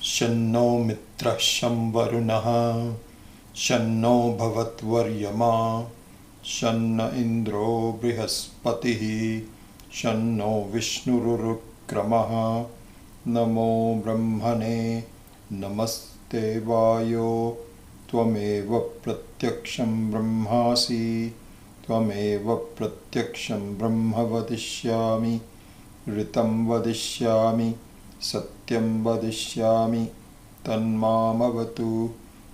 शन्नो मित्रः शं वरुणः शन्नो भवत्वर्यमा शन्न इन्द्रो बृहस्पतिः शन्नो विष्णुरुक्रमः नमो ब्रह्मणे नमस्ते वायो त्वमेव प्रत्यक्षं ब्रह्मासि त्वमेव प्रत्यक्षं ब्रह्म वदिष्यामि ऋतं वदिष्यामि सत्यं वदिष्यामि तन्मामवतु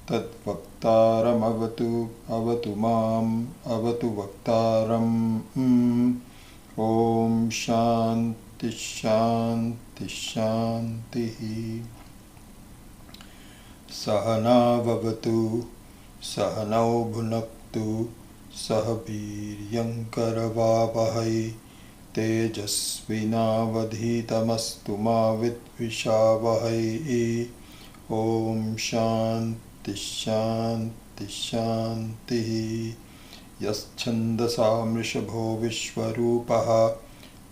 तद्वक्तारमवतु अवतु माम् अवतु वक्तारम् ॐ शान्ति शान्ति शान्तिः सहनाववतु सहनौ भुनक्तु सह वीर्यङ्करवावहै तेजस्विनावधीतमस्तु मा विद्विषावहै ॐ शान्ति शान्ति शान्तिः यश्छन्दसा मृषभो विश्वरूपः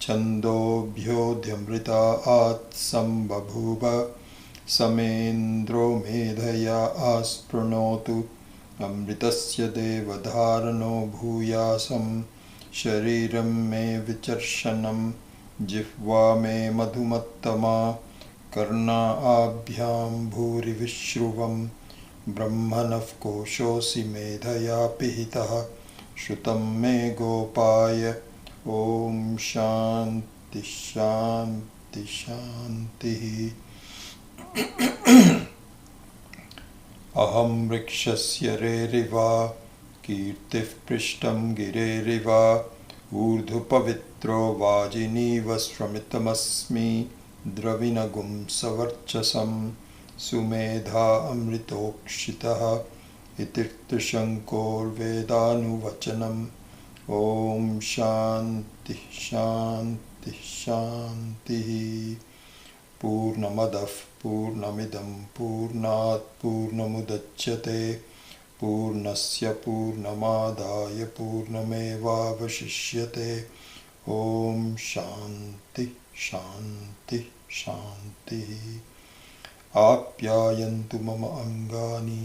छन्दोभ्योऽध्यमृतात् सम्बभूव समेन्द्रो मेधया आस्पृणोतु अमृतस्य देवधारणो भूयासं शरीरं मे विचर्षणं जिह्वा मे मधुमत्तमा कर्णाभ्यां भूरिविश्रुवं ब्रह्मणः कोशोऽसि मेधया पिहितः श्रुतं मे गोपाय ॐ शान्ति शान्ति शान्तिः अहं वृक्षस्य रेरिव कीर्तिः पृष्ठं गिरेरिव ऊर्ध्वपवित्रो वाजिनीव श्रमितमस्मि द्रविणगुं सवर्चसं सुमेधा अमृतोक्षितः इतीर्थशङ्कोर्वेदानुवचनम् ॐ शान्ति शान्ति शान्तिः पूर्णमदः पूर्णमिदं पूर्णात् पूर्णमुदच्यते पूर्णस्य पूर्णमादाय पूर्णमेवावशिष्यते ॐ शान्ति शान्ति शान्तिः आप्यायन्तु मम अङ्गानि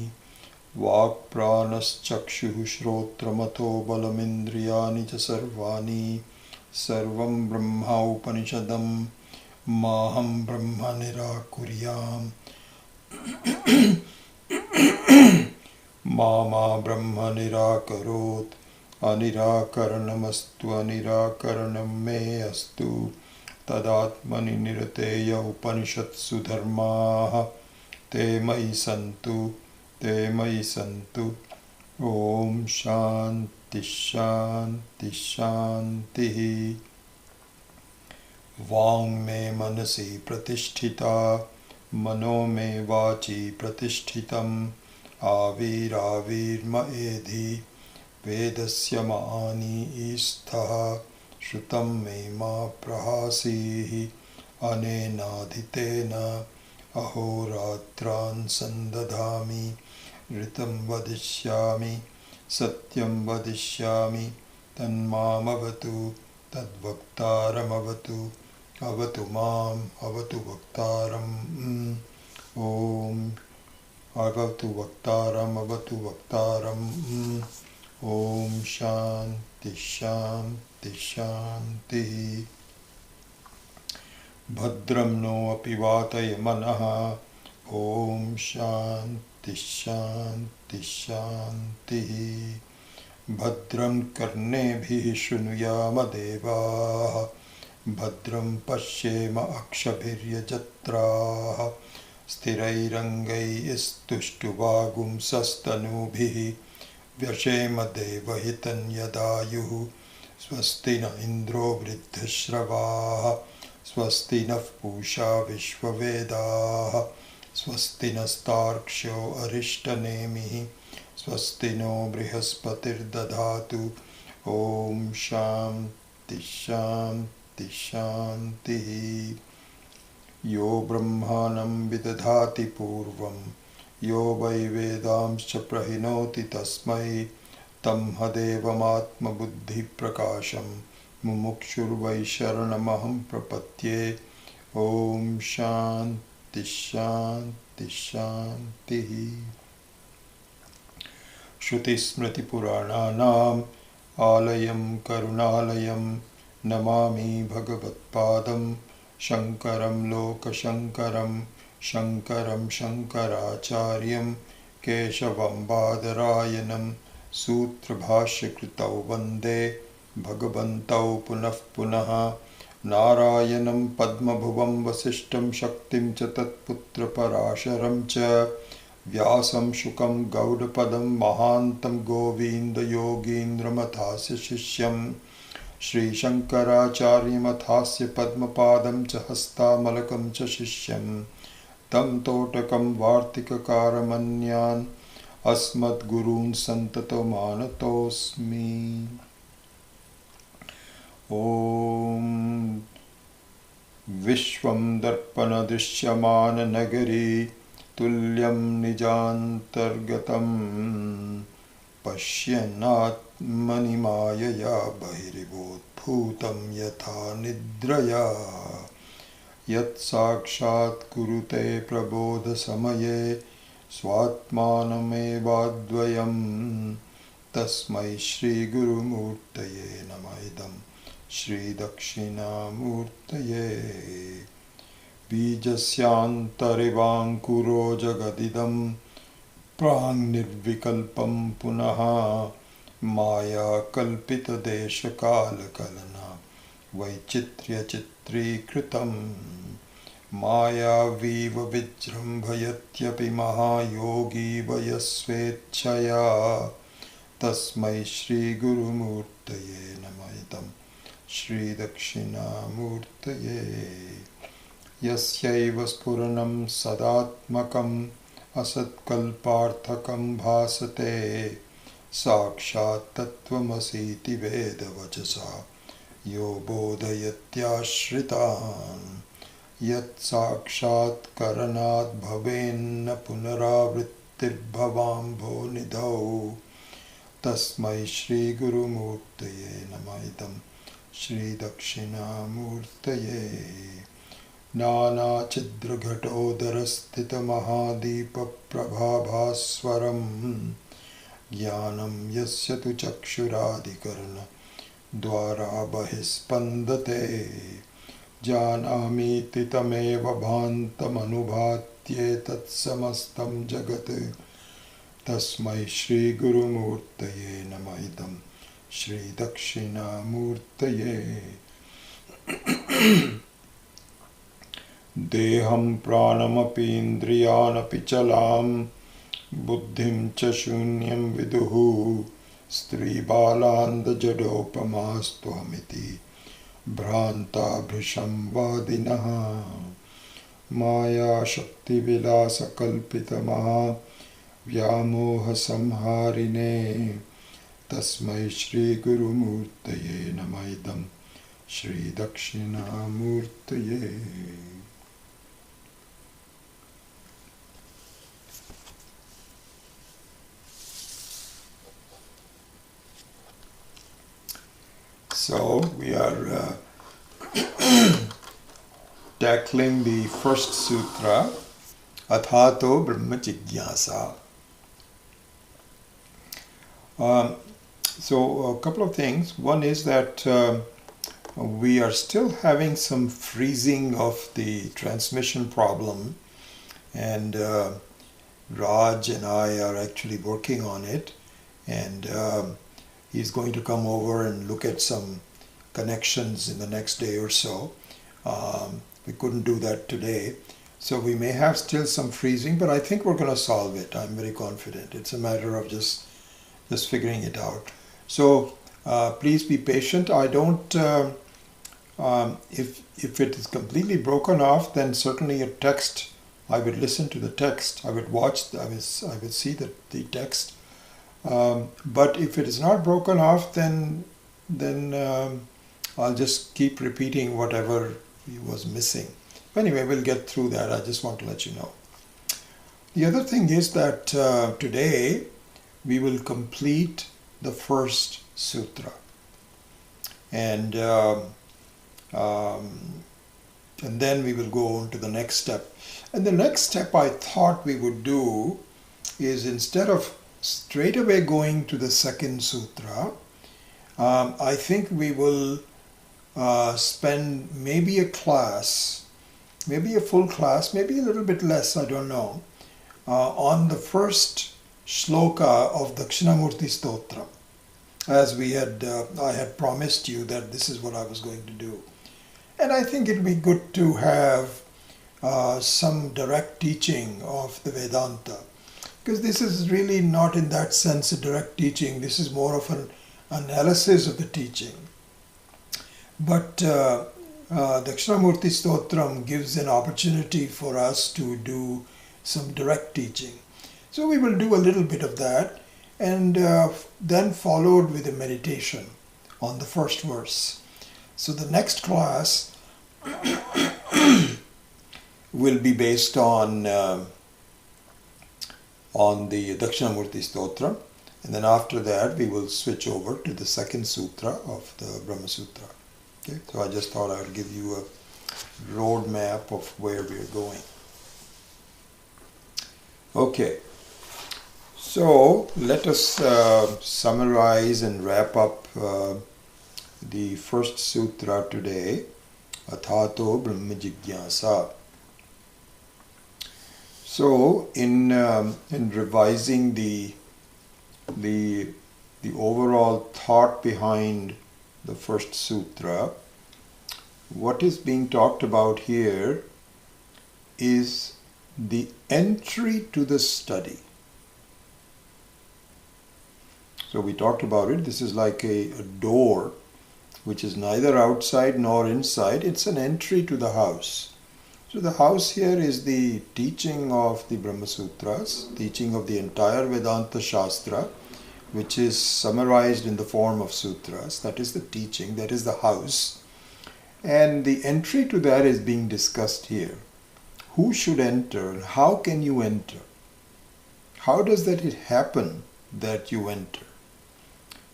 वाक्प्राणश्चक्षुः श्रोत्रमथो बलमिन्द्रियाणि च सर्वाणि सर्वं ब्रह्मोपनिषदं माहं ब्रह्म निराकुर्याम् मा ब्रह्म निराकरोत् अनिराकरणमस्तु अनिराकरणं मे अस्तु तदात्मनि निरतेय उपनिषत्सु धर्माः ते मयि सन्तु ॐ शान्ति शान्ति शान्तिः वाङ् मे मनसि प्रतिष्ठिता मनो मे वाचि प्रतिष्ठितम् आविराविर्म एधि वेदस्य मानि ईस्थः श्रुतं मे मा प्रहासीः अनेनाधितेन अहोरात्रान् सन्दधामि ऋतं वदिष्यामि सत्यं वदिष्यामि तन्मामवतु तद्वक्तारमवतु अवतु माम् अवतु वक्तारम् ॐ अवतु वक्तारम् अवतु वक्तारम् ॐ शान्ति शान्ति शान्तिः भद्रं नो अपि वातय मनः ॐ शान्ति शान्ति शान्तिः भद्रं कर्णेभिः शृणुयाम देवाः भद्रं पश्येम अक्षभिर्यजत्राः स्थिरैरङ्गैस्तुष्टुवागुंसस्तनूभिः व्यशेम देवहितं यदायुः स्वस्ति न इन्द्रो वृद्धश्रवाः स्वस्ति नः पूषा विश्ववेदाः स्वस्ति नस्तार्क्ष्यो अरिष्टनेमिः स्वस्ति नो बृहस्पतिर्दधातु ॐ शान्ति शान्ति शान्तिः यो ब्रह्माणं विदधाति पूर्वं यो वै वेदांश्च प्रहिणोति तस्मै तं हदेवमात्मबुद्धिप्रकाशं मुमुक्षुर्वै शरणमहं प्रपद्ये ॐ शान्ति Shanti Shanti Shanti. Shruti Smriti Purananam Alayam Karunalayam Namami Bhagavatpadam Shankaram Loka Shankaram Shankaram Shankaracharyam Keshavam Badarayanam Sutra Bhashya Kritau Vande Bhagavantau Punah Punaha Narayanam Padma Bhuvam Vasishtam Shaktim Cha Tatputra Parasharam Cha Vyasam Shukam Gaudapadam Mahantam Govinda Yogindra Mathasya Shishyam Shri Shankaracharya Mathasya Padmapadam Cha Hasta Malakam Cha Shishyam Tam Totakam Vartika Karamanyan Asmat Gurun Santato Manatosmi. Om Vishwam Darpana Drishyamana Nagari Tulyam Nijantargatam Pashyanat Manimayaya Bahiribhut Bhutam Yatha Nidraya Yat Sakshat Kurute Prabodha Samaye Swatmanamevadvayam Tasmai Shri Guru Murtaye Namaidam Shri Dakshina Murtaye Bijasyantarivāṅkuro jagadidam prāṅ nirvikalpam punaha maya kalpita desha kala kalana vaichitrya chitri kritam maya viva vijrambhayatyapi mahayogi vayasvechaya tasmai Shri Guru Murtaye namaidam Shri Dakshina Murtaye Yasyaiva Spuranam Sadatmakam Asatkalparthakam Bhasate Sakshat Tattvamasiti Veda Vachasa Yo Bodhayatyashritan Yat Sakshat Karanat Bhavenna Punaravrittirbhavambho Nidhau Tasmai Shri Guru Murtaye Namaidam Shri Dakshina Murtaye Nana Chidra Ghatodara Sthita Mahadipa Prabhabhaswaram Jnanam Yasya Tu Chakshuradhikarana Dvara Bahispandate Janami Titameva Bhantam Anubhatye Tatsamastam Jagat Tasmai Shri Guru Murtaye Namaidam Shri Dakshina Murtaye Deham pranamapi indriyanapi chalam buddhim cha shunyam viduhu stri balanda jadopamasthamiti bhranta bhrisham vadinaha maya shakti vilasa kalpita maha vyamoha samharine tasmai Shri Guru Murtaye namaidam Shri Dakshina Murtaye. So we are tackling the First Sutra, Athato Brahma Jigyasa. So a couple of things. One is that we are still having some freezing of the transmission problem, and Raj and I are actually working on it, and he's going to come over and look at some connections in the next day or so. We couldn't do that today, so we may have still some freezing, but I think we're going to solve it. I'm very confident. It's a matter of just figuring it out. So please be patient. I don't. If it is completely broken off, then certainly a text. I would listen to the text. I would watch. I would see the text. But if it is not broken off, then I'll just keep repeating whatever was missing. Anyway, we'll get through that. I just want to let you know. The other thing is that today we will complete the First Sutra. And And then we will go on to the next step. And the next step I thought we would do is, instead of straight away going to the second sutra, I think we will spend maybe a class, maybe a full class, maybe a little bit less, I don't know, on the first shloka of Dakshinamurti Stotra. As I had promised you that this is what I was going to do. And I think it would be good to have some direct teaching of the Vedanta. Because this is really not in that sense a direct teaching. This is more of an analysis of the teaching. But Dakshinamurti Stotram gives an opportunity for us to do some direct teaching. So we will do a little bit of that, and then followed with a meditation on the first verse. So the next class will be based on the Dakshinamurti Stotra, and then after that we will switch over to the second sutra of the Brahma Sutra. Okay? So I just thought I would give you a roadmap of where we are going. Okay, so let us summarize and wrap up the first sutra today, Athato Brahma Jigyasa. So in revising the overall thought behind the first sutra, what is being talked about here is the entry to the study. So we talked about it. This is like a door which is neither outside nor inside. It's an entry to the house. So the house here is the teaching of the Brahma Sutras, teaching of the entire Vedanta Shastra, which is summarized in the form of sutras. That is the teaching, that is the house. And the entry to that is being discussed here. Who should enter and how can you enter? How does that happen that you enter?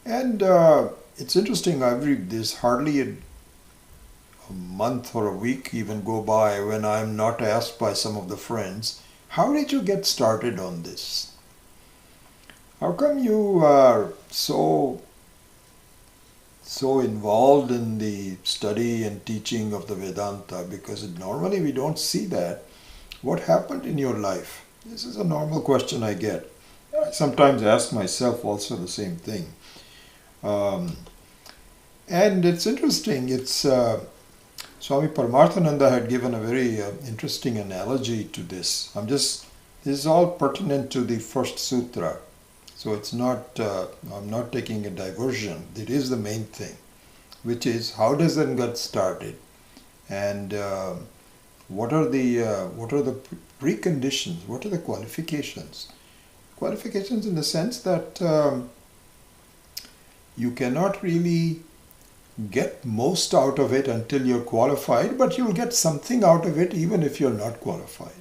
And it's interesting, there's hardly a month or a week even go by when I'm not asked by some of the friends, how did you get started on this? How come you are so involved in the study and teaching of the Vedanta? Because normally we don't see that. What happened in your life? This is a normal question I get. I sometimes ask myself also the same thing. And it's interesting. Swami Paramarthananda had given a very interesting analogy to this. This is all pertinent to the first sutra. So it's not, I'm not taking a diversion. It is the main thing, which is how does it get started, and what are the preconditions? What are the qualifications? Qualifications in the sense that you cannot really get most out of it until you're qualified, but you'll get something out of it even if you're not qualified.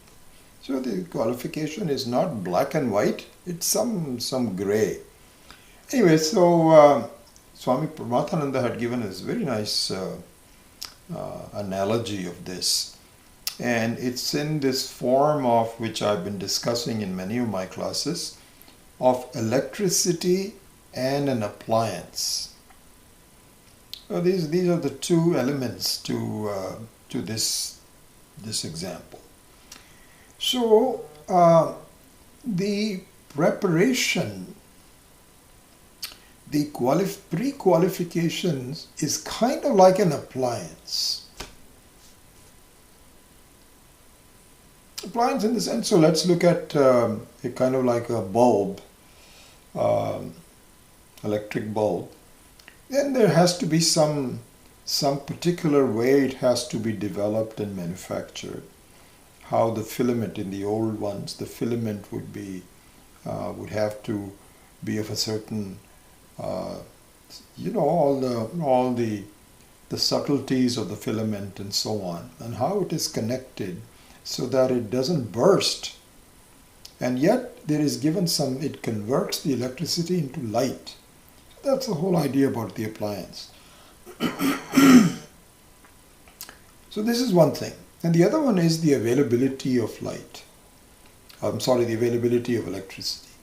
So the qualification is not black and white, it's some gray. Anyway, so Swami Paramarthananda had given us a very nice analogy of this. And it's in this form of which I've been discussing in many of my classes, of electricity and an appliance. So these are the two elements to this example. So the preparation, the pre-qualifications is kind of like an appliance. Appliance in the sense, so let's look at a kind of like a bulb, electric bulb. Then there has to be some particular way it has to be developed and manufactured. How the filament in the old ones, the filament would have to be of a certain, all the subtleties of the filament and so on, and how it is connected so that it doesn't burst. And yet there is given it converts the electricity into light. That's the whole idea about the appliance. So this is one thing. And the other one is the availability of light. The availability of electricity.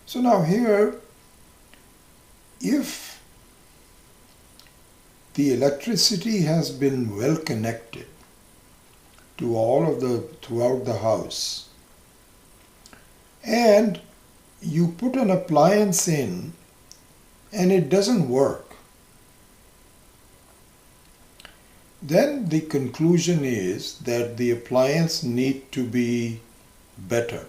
So now here, if the electricity has been well connected to throughout the house, and you put an appliance in and it doesn't work, then the conclusion is that the appliance needs to be better.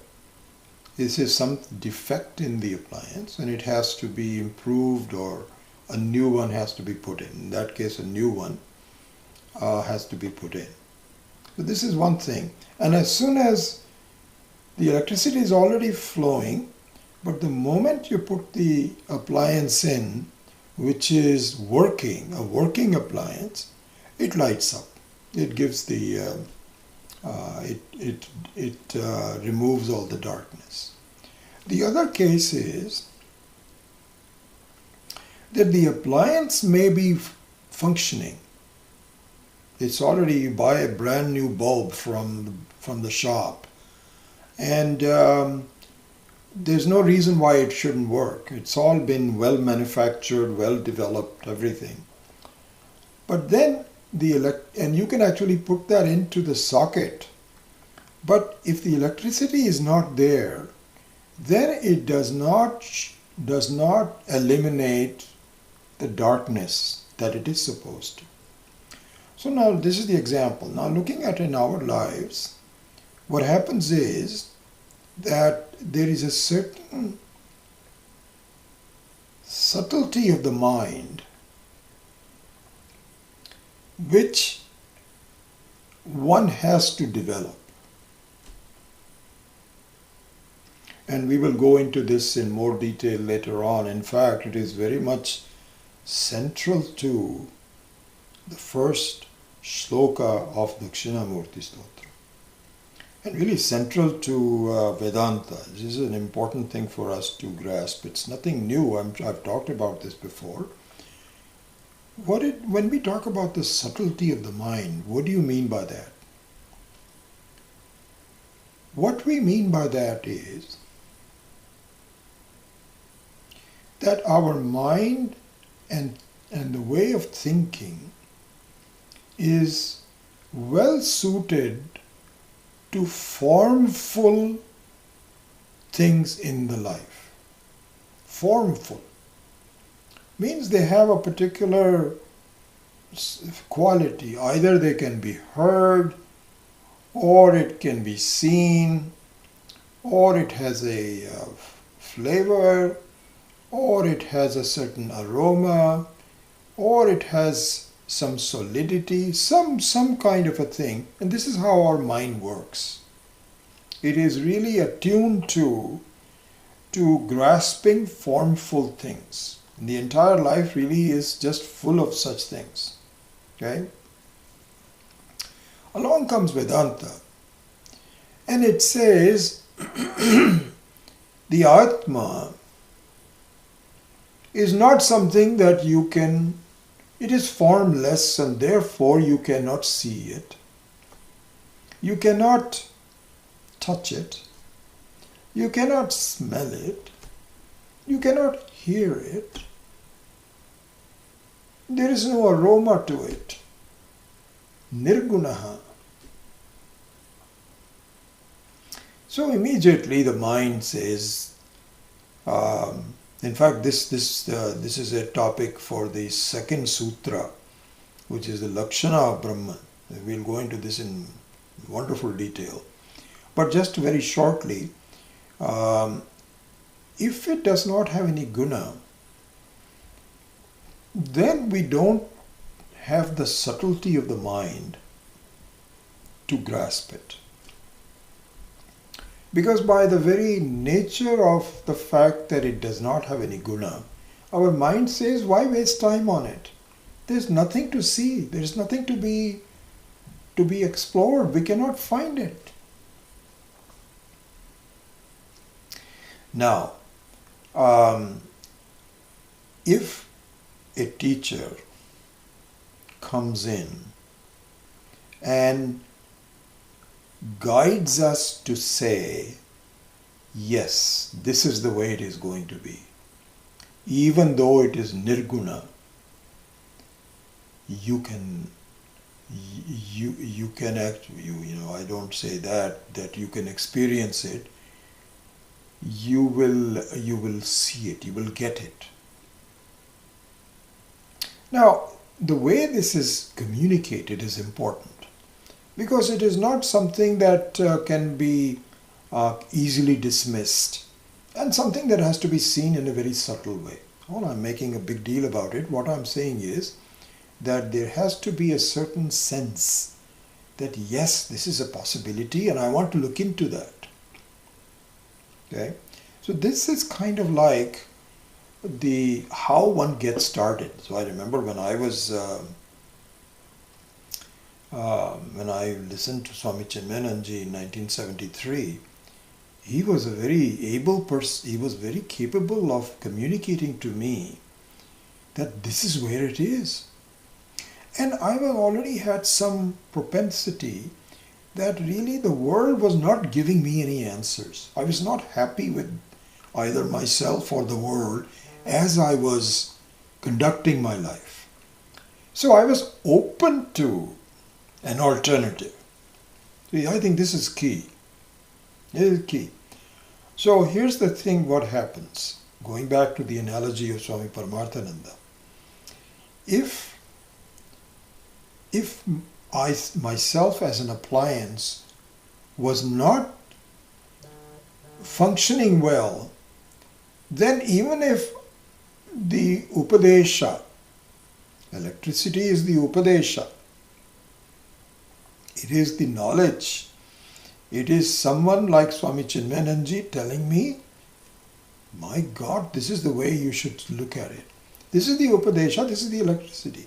This is some defect in the appliance and it has to be improved, or a new one has to be put in. In that case, a new one has to be put in. So this is one thing. And as soon as the electricity is already flowing, but the moment you put the appliance in, which is working, a working appliance, it lights up. It gives the it removes all the darkness. The other case is that the appliance may be functioning. It's already, you buy a brand new bulb from the shop, and there's no reason why it shouldn't work. It's all been well manufactured, well developed, everything. But then and you can actually put that into the socket. But if the electricity is not there, then it does not eliminate the darkness that it is supposed to. So now this is the example. Now looking at in our lives, what happens is that there is a certain subtlety of the mind which one has to develop. And we will go into this in more detail later on. In fact, it is very much central to the first shloka of Dakshinamurti Stotra, and really central to Vedanta. This is an important thing for us to grasp. It's nothing new. I've talked about this before. When we talk about the subtlety of the mind, what do you mean by that? What we mean by that is that our mind and the way of thinking is well suited to formful things in the life. Formful means they have a particular quality. Either they can be heard, or it can be seen, or it has a flavor, or it has a certain aroma, or it has some solidity, some kind of a thing. And this is how our mind works. It is really attuned to grasping formful things. And the entire life really is just full of such things. Okay? Along comes Vedanta, and it says the Atma is not something that you can, it is formless, and therefore you cannot see it. You cannot touch it. You cannot smell it. You cannot hear it. There is no aroma to it. Nirgunaha. So immediately the mind says, in fact, this is a topic for the second sutra, which is the Lakshana of Brahman. We'll go into this in wonderful detail. But just very shortly, if it does not have any guna, then we don't have the subtlety of the mind to grasp it. Because by the very nature of the fact that it does not have any guna, our mind says, why waste time on it? There's nothing to see. There's nothing to be explored. We cannot find it. Now, if a teacher comes in and guides us to say, yes, this is the way it is going to be. Even though it is nirguna, you can I don't say that you can experience it. You will see it, you will get it. Now, the way this is communicated is important, because it is not something that can be easily dismissed, and something that has to be seen in a very subtle way. Well, I'm making a big deal about it. What I'm saying is that there has to be a certain sense that yes, this is a possibility and I want to look into that. Okay? So this is kind of like how one gets started. So I remember when I was when I listened to Swami Chinmayananji in 1973, he was a very able person. He was very capable of communicating to me that this is where it is. And I already had some propensity that really the world was not giving me any answers. I was not happy with either myself or the world as I was conducting my life. So I was open to an alternative. See, I think this is key. It is key. So here's the thing, what happens. Going back to the analogy of Swami Paramarthananda. If I myself as an appliance was not functioning well, then even if the Upadesha, electricity is the Upadesha, it is the knowledge, it is someone like Swami Chinmayananji telling me, my God, this is the way you should look at it. This is the Upadesha, this is the electricity.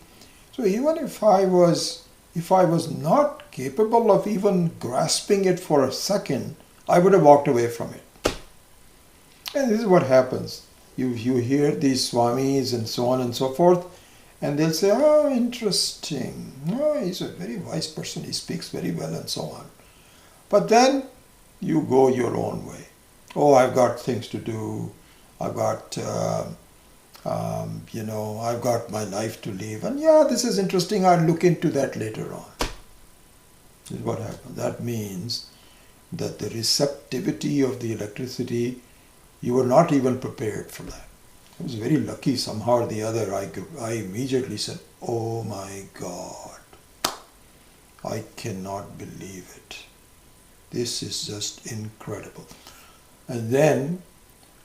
So even if I was not capable of even grasping it for a second, I would have walked away from it. And this is what happens. You hear these swamis and so on and so forth, and they'll say, oh, interesting. Oh, he's a very wise person. He speaks very well and so on. But then you go your own way. Oh, I've got things to do. I've got, I've got my life to live. And yeah, this is interesting. I'll look into that later on. This is what happens. That means that the receptivity of the electricity, you were not even prepared for that. I was very lucky somehow or the other. I immediately said, oh my God, I cannot believe it. This is just incredible. And then,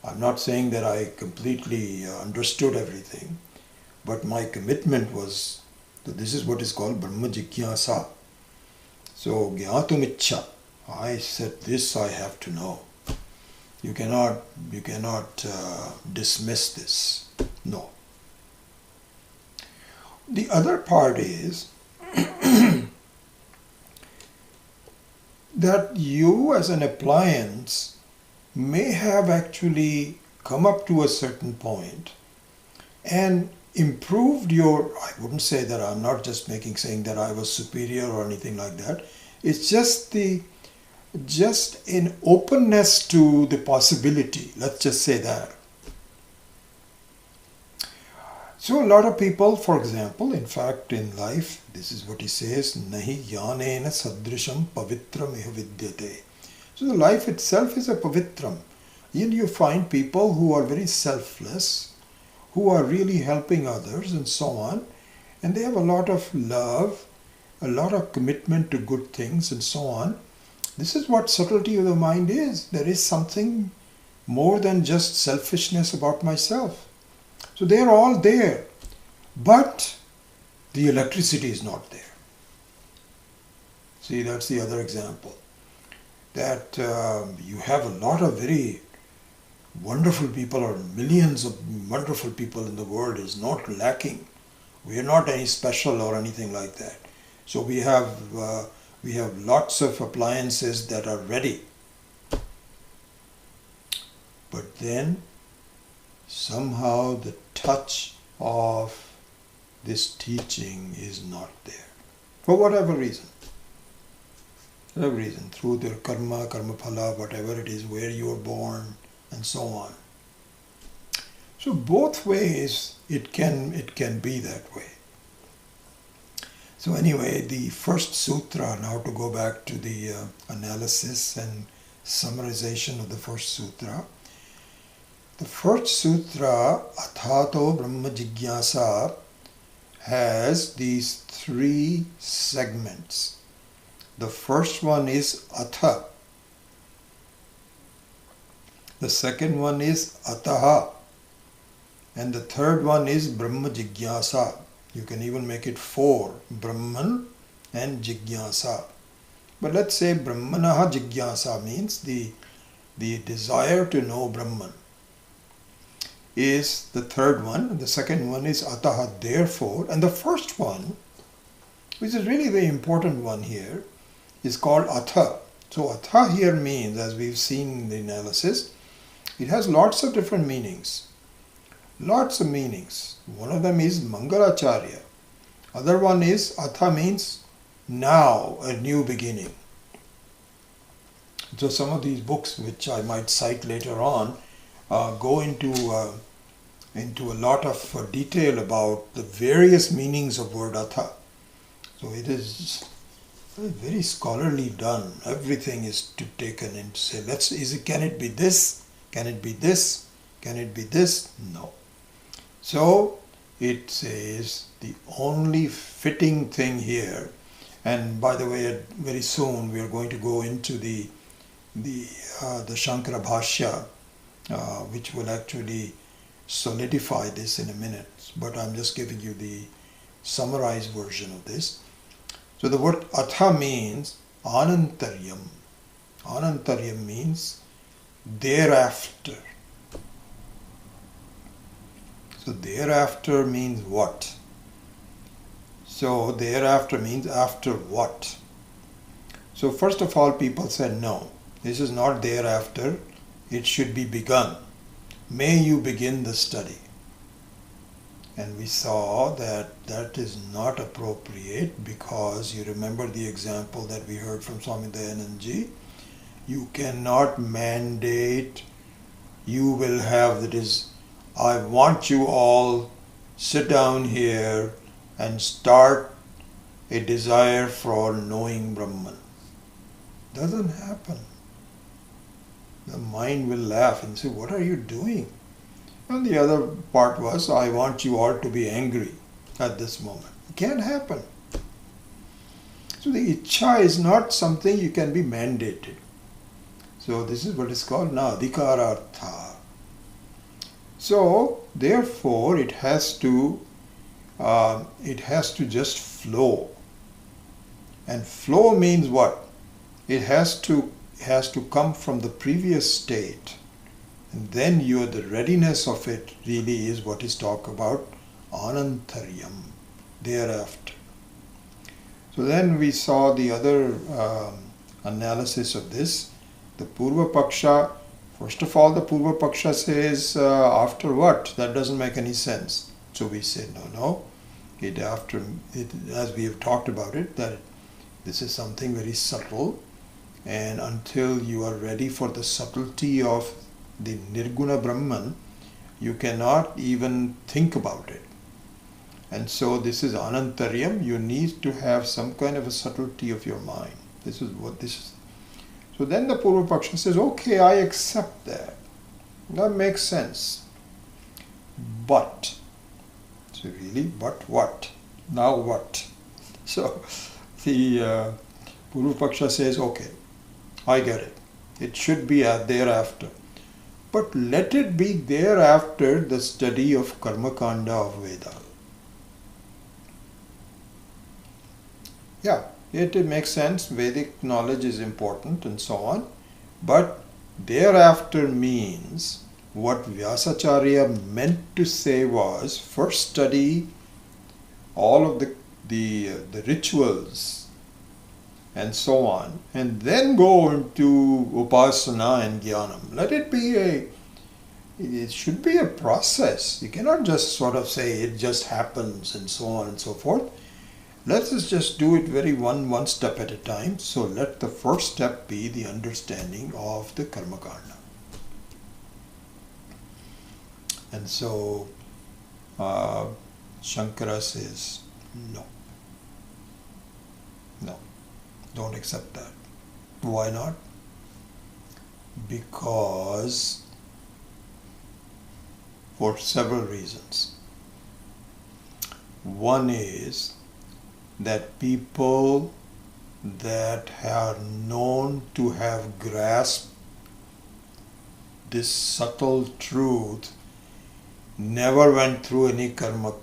I'm not saying that I completely understood everything, but my commitment was that this is what is called Brahma Jigyasa. So, Gyatumichha. I said, this I have to know. You cannot dismiss this. No. The other part is that you as an appliance may have actually come up to a certain point and improved your, I wouldn't say that, I'm not just saying that I was superior or anything like that. It's just an openness to the possibility. Let's just say that. So a lot of people, for example, in fact in life, this is what he says, Nahi jnanena sadrisham pavitram iha vidyate. So the life itself is a pavitram. And you find people who are very selfless, who are really helping others and so on, and they have a lot of love, a lot of commitment to good things and so on. This is what subtlety of the mind is. There is something more than just selfishness about myself. So they are all there, but the electricity is not there. See, that's the other example. That you have a lot of very wonderful people, or millions of wonderful people in the world is not lacking. We are not any special or anything like that. So we have lots of appliances that are ready. But then somehow the touch of this teaching is not there. For whatever reason. For every reason, through their karma, karma phala, whatever it is, where you were born, and so on. So both ways it can be that way. So anyway, the first sutra, now to go back to the analysis and summarization of the first sutra. The first sutra, Athato Brahma Jigyasa, has these three segments. The first one is Atha. The second one is Ataha. And the third one is Brahma Jigyasa. You can even make it 4, Brahman and Jigyasa. But let's say Brahmanaha Jigyasa means the desire to know Brahman is the third one. The second one is Ataha, therefore. And the first one, which is really the important one here, is called Atha. So Atha here means, as we've seen in the analysis, it has lots of different meanings. Lots of meanings. One of them is Mangalacharya. Other one is Atha means now, a new beginning. So some of these books, which I might cite later on, go into a lot of detail about the various meanings of word Atha. So it is very scholarly done. Everything is taken and say, can it be this? Can it be this? Can it be this? No. So it says the only fitting thing here, and by the way, very soon we are going to go into the Shankara Bhashya, which will actually solidify this in a minute. But I'm just giving you the summarized version of this. So the word Atha means Anantaryam. Anantaryam means thereafter. So thereafter means what? So thereafter means after what? So first of all, people said, no, this is not thereafter, it should be begun. May you begin the study. And we saw that that is not appropriate, because you remember the example that we heard from Swami Dayanandji. You cannot mandate, you will have, that is, I want you all sit down here and start a desire for knowing Brahman. Doesn't happen. The mind will laugh and say, what are you doing? And the other part was, I want you all to be angry at this moment. It can't happen. So the Ichcha is not something you can be mandated. So this is what is called Adhikarartha. So therefore it has to just flow. And flow means what? It has to come from the previous state. And then the readiness of it really is what is talked about, Anantaryam, thereafter. So then we saw the other analysis of this. The Purva Paksha, first of all, the Purva Paksha says, after what? That doesn't make any sense. So we said, no. As we have talked about it, that this is something very subtle. And until you are ready for the subtlety of the Nirguna Brahman, you cannot even think about it. And so this is Anantaryam. You need to have some kind of a subtlety of your mind. This is what this is. So then the Purva Paksha says, okay, I accept that. That makes sense. But, so really, but what? Now what? So the Purva Paksha says, okay, I get it. It should be thereafter. But let it be thereafter the study of Karma Kanda of Veda. Yeah, it makes sense. Vedic knowledge is important and so on. But thereafter means what Vyasacharya meant to say was, first study all of the rituals and so on, and then go into Upasana and Jnanam. Let it be it should be a process. You cannot just sort of say it just happens and so on and so forth. Let's just do it very one step at a time. So let the first step be the understanding of the karma kanda. And so Shankara says, no, don't accept that. Why not? Because for several reasons. One is that people that are known to have grasped this subtle truth never went through any karma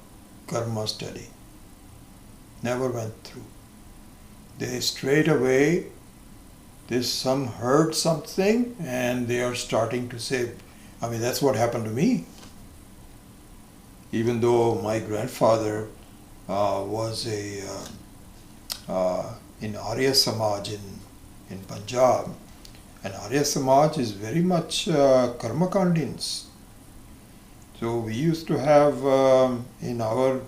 study. Never went through. They straight away, some heard something and they are starting to say, I mean, that's what happened to me. Even though my grandfather was in Arya Samaj in Punjab, and Arya Samaj is very much karma kandins. So we used to have in our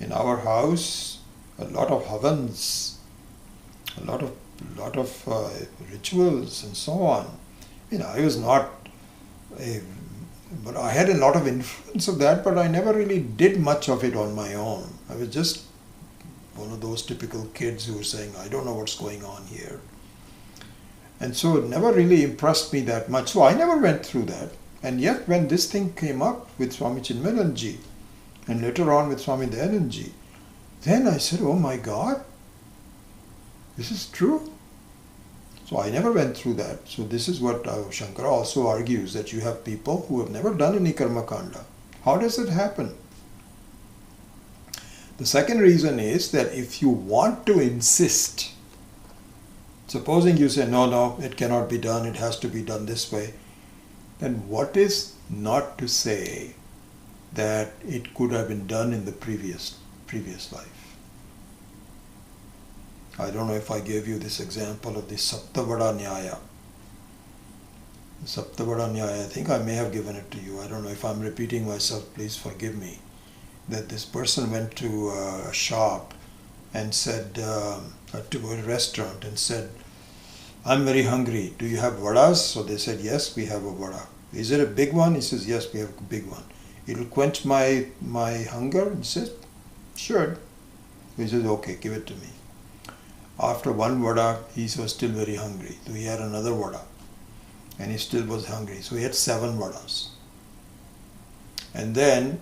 house a lot of havans, a lot of rituals and so on. I was not but I had a lot of influence of that, but I never really did much of it on my own. I was just one of those typical kids who were saying, I don't know what's going on here. And so it never really impressed me that much. So I never went through that. And yet when this thing came up with Swami Chinmayanji and later on with Swami Dayanandji, then I said, oh my God, this is true. So I never went through that. So this is what Shankara also argues, that you have people who have never done any karma kanda. How does it happen? The second reason is that if you want to insist, supposing you say, no, it cannot be done, it has to be done this way, then what is not to say that it could have been done in the previous life? I don't know if I gave you this example of the Saptavada Nyaya. The Saptavada Nyaya, I think I may have given it to you. I don't know if I'm repeating myself, please forgive me. That this person went to a shop and said, to a restaurant and said, I'm very hungry. Do you have vadas? So they said, yes, we have a vada. Is it a big one? He says, yes, we have a big one. It'll quench my hunger? He says, sure. He says, okay, give it to me. After one vada, he was still very hungry. So he had another vada and he still was hungry. So he had 7 vadas. And then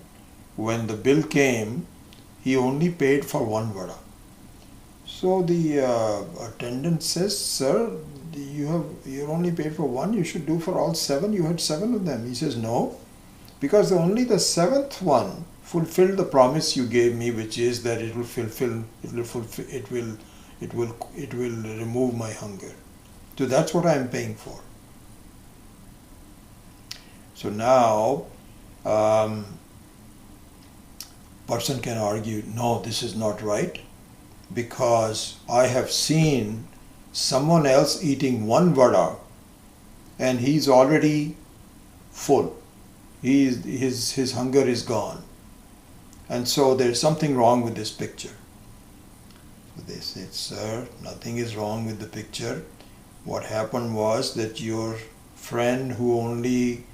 when the bill came, he only paid for 1 vada. So the attendant says, sir, you're only paid for 1, you should do for all 7. You had 7 of them. He says, no, because only the 7th one fulfilled the promise you gave me, which is that it will remove my hunger. So that's what I am paying for. So now, person can argue, no, this is not right, because I have seen someone else eating 1 vada and he's already full. His hunger is gone. And so there's something wrong with this picture. They said, sir, nothing is wrong with the picture. What happened was that your friend who only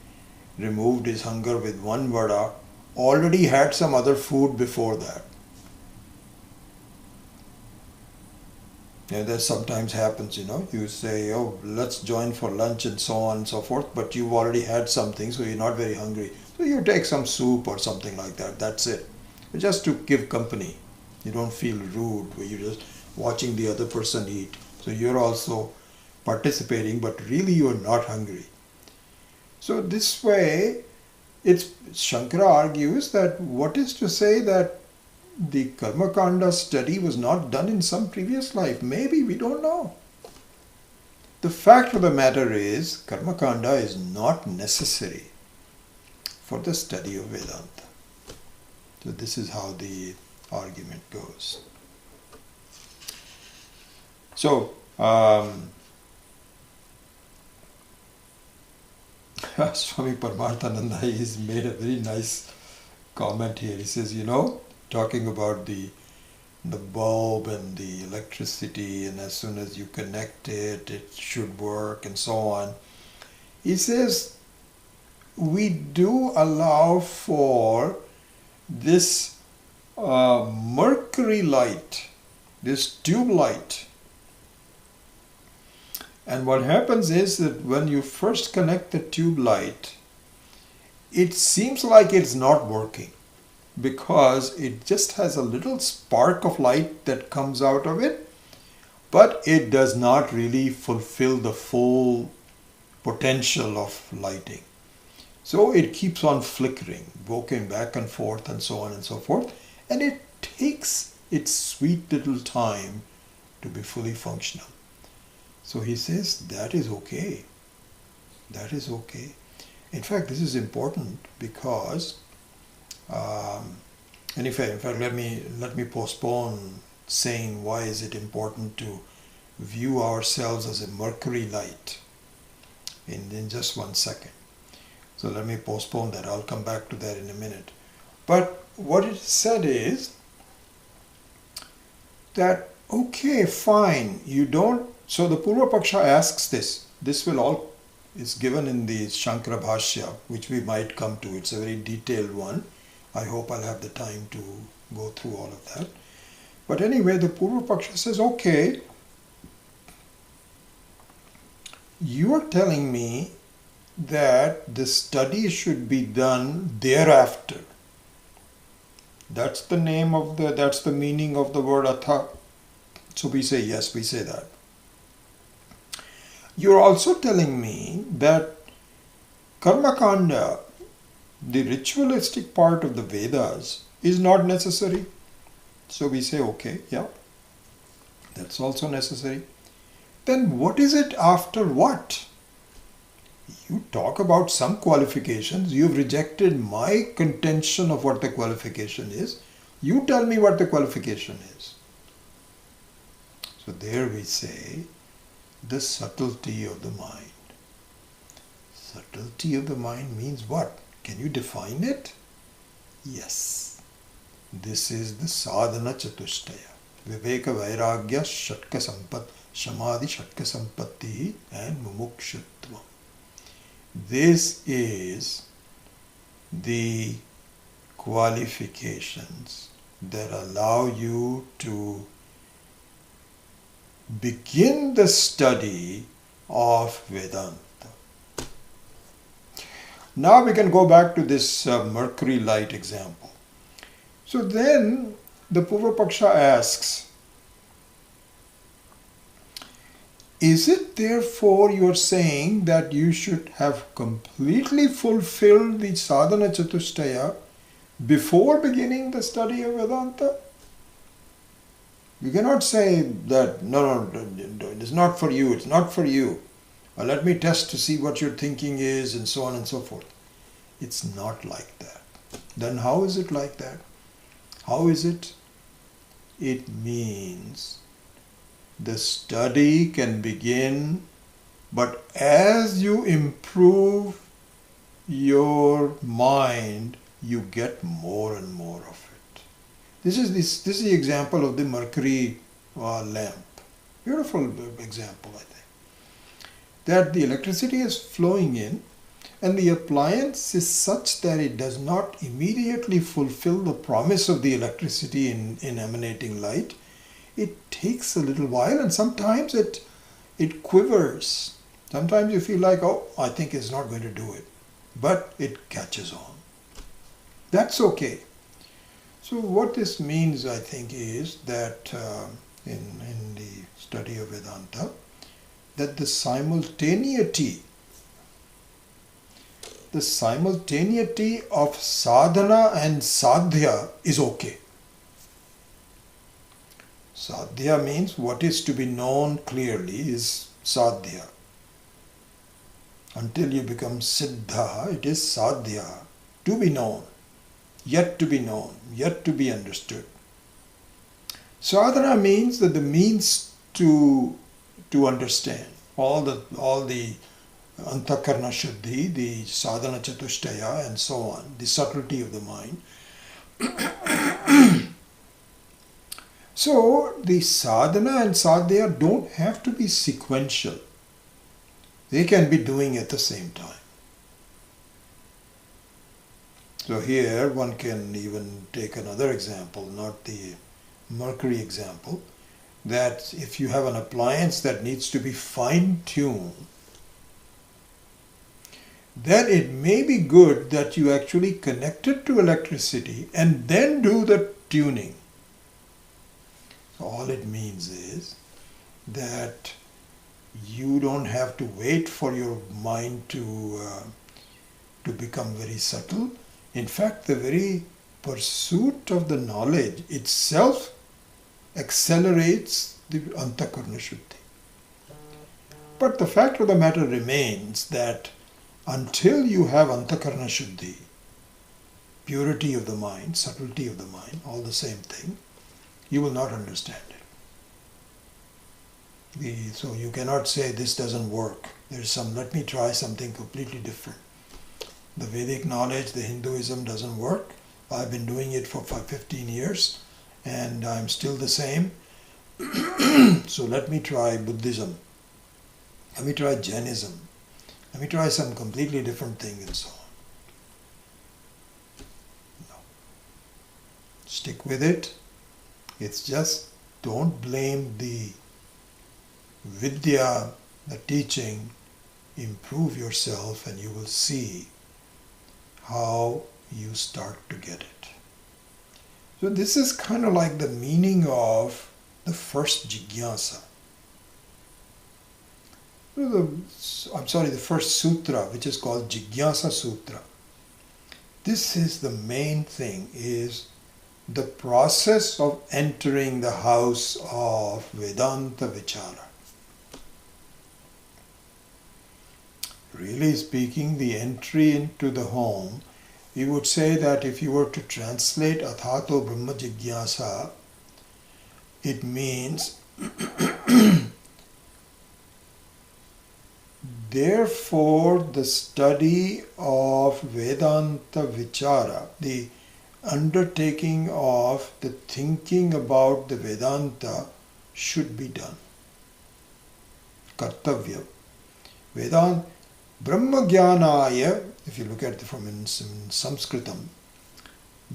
removed his hunger with 1 vada already had some other food before that. That sometimes happens, you say, oh, let's join for lunch and so on and so forth, but you've already had something, so you're not very hungry. So you take some soup or something like that, that's it. Just to give company. You don't feel rude, where you're just watching the other person eat. So you're also participating, but really you're not hungry. So this way, Shankara argues that what is to say that the Karma Kanda study was not done in some previous life? Maybe, we don't know. The fact of the matter is, Karma Kanda is not necessary for the study of Vedanta. So this is how the argument goes. So, Swami Paramarthananda has made a very nice comment here. He says, talking about the the bulb and the electricity, and as soon as you connect it, it should work, and so on. He says we do allow for this mercury light, this tube light. And what happens is that when you first connect the tube light, it seems like it's not working because it just has a little spark of light that comes out of it, but it does not really fulfill the full potential of lighting. So it keeps on flickering, walking back and forth and so on and so forth, and it takes its sweet little time to be fully functional. So he says that is okay. That is okay. In fact, this is important because, and in fact, let me postpone saying why is it important to view ourselves as a mercury light in just 1 second. So let me postpone that. I'll come back to that in a minute. But what it said is that, okay, fine, you don't. So the Purva Paksha asks this. This will all is given in the Shankara Bhashya, which we might come to. It's a very detailed one. I hope I'll have the time to go through all of that. But anyway, the Purva Paksha says, okay, you are telling me that the study should be done thereafter. That's the meaning of the word atha. So we say, yes, we say that. You're also telling me that Karma Kanda, the ritualistic part of the Vedas, is not necessary. So we say, okay, yeah, that's also necessary. Then what is it after what? You talk about some qualifications. You've rejected my contention of what the qualification is. You tell me what the qualification is. So there we say the subtlety of the mind. Subtlety of the mind means what? Can you define it? Yes. This is the sadhana chatushtaya. Viveka vairagya shatka sampat, samadhi shatka sampatti and mumukshutvam. This is the qualifications that allow you to begin the study of Vedanta. Now we can go back to this mercury light example. So then the Purva Paksha asks, is it therefore you are saying that you should have completely fulfilled the sadhana chatushtaya before beginning the study of Vedanta? You cannot say that, no, it's not for you, it's not for you. Let me test to see what your thinking is and so on and so forth. It's not like that. Then how is it like that? How is it? It means the study can begin, but as you improve your mind, you get more and more of it. This is the example of the mercury lamp. Beautiful example, I think. That the electricity is flowing in and the appliance is such that it does not immediately fulfill the promise of the electricity in emanating light. It takes a little while and sometimes it quivers. Sometimes you feel like, oh, I think it's not going to do it. But it catches on. That's okay. So what this means, I think, is that in the study of Vedanta, that the simultaneity of sadhana and sadhya is okay. Sadhya means what is to be known clearly is sadhya. Until you become siddha, it is sadhya, to be known, yet to be known, yet to be understood. Sadhana means that the means to understand all the antakarna shuddhi, the sadhana chatushtaya and so on, the subtlety of the mind. So the sadhana and sadhya don't have to be sequential. They can be doing at the same time. So here one can even take another example, not the mercury example, that if you have an appliance that needs to be fine-tuned, then it may be good that you actually connect it to electricity and then do the tuning. So all it means is that you don't have to wait for your mind to become very subtle. In fact, the very pursuit of the knowledge itself accelerates the antakarna shuddhi. But the fact of the matter remains that until you have antakarna shuddhi, purity of the mind, subtlety of the mind, all the same thing, you will not understand it. So you cannot say this doesn't work. Let me try something completely different. The Vedic knowledge, the Hinduism doesn't work. I've been doing it for 15 years and I'm still the same. So let me try Buddhism. Let me try Jainism. Let me try some completely different thing and so on. No. Stick with it. It's just don't blame the vidya, the teaching. Improve yourself and you will see how you start to get it. So this is kind of like the meaning of the first jigyasa. The first sutra, which is called Jigyasa Sutra. This is the main thing, is the process of entering the house of Vedanta Vichara. Really speaking, the entry into the home, we would say that if you were to translate Athato Brahma Jigyasa, it means therefore the study of Vedanta Vichara, the undertaking of the thinking about the Vedanta should be done. Kartavya. Vedanta Brahma Jnanaya, if you look at it from in Sanskritam,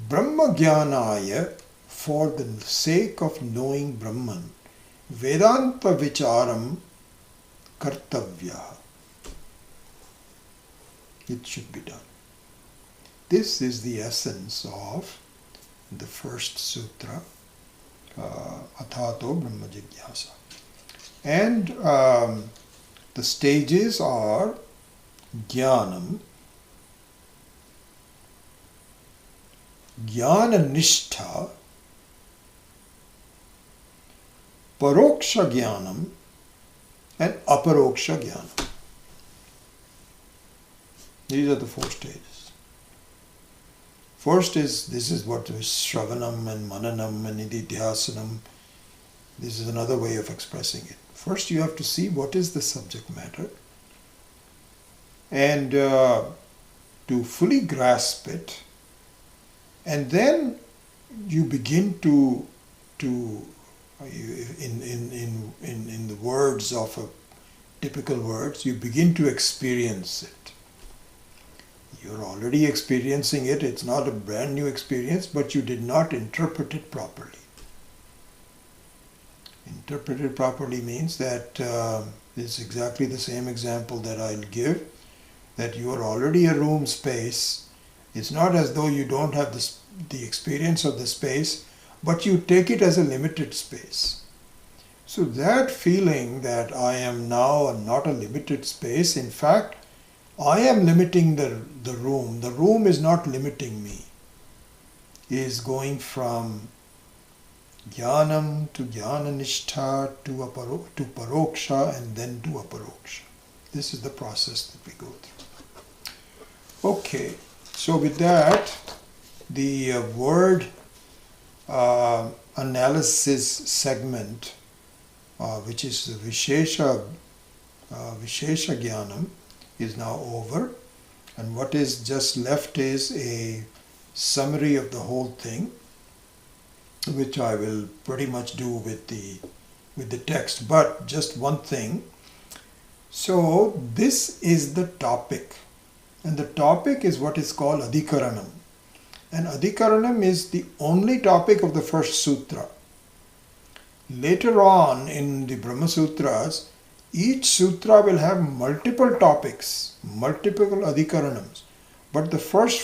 Brahma Jnanaya, for the sake of knowing Brahman, Vedanta Vicharam Kartavya. It should be done. This is the essence of the first sutra, Athato Brahma Jigyasa. And the stages are Jnanam, Jnana Nishtha, Paroksha Jnanam, and Aparoksha Jnanam. These are the four stages. First this is what is Shravanam and Mananam and Nididhyasanam. This is another way of expressing it. First you have to see what is the subject matter, and to fully grasp it, and then you begin to in the words of a typical words, you begin to experience it. You're already experiencing it. It's not a brand new experience, but you did not interpret it properly. Interpret it properly means that it's exactly the same example that I'll give, that you are already a room space. It's not as though you don't have the experience of the space, but you take it as a limited space. So that feeling that I am now not a limited space, in fact, I am limiting the room. The room is not limiting me. Is going from Jnanam to Jnananishtha to Paroksha and then to Aparoksha. This is the process that we go through. Okay, so with that, the word analysis segment, which is the Vishesha Jnanam, is now over, and what is just left is a summary of the whole thing. which I will pretty much do with the text. But just one thing. So this is the topic, and the topic is what is called Adhikaranam. And Adhikaranam is the only topic of the First Sutra. Later on in the Brahma Sutras, each sutra will have multiple topics, multiple Adhikaranams. But the first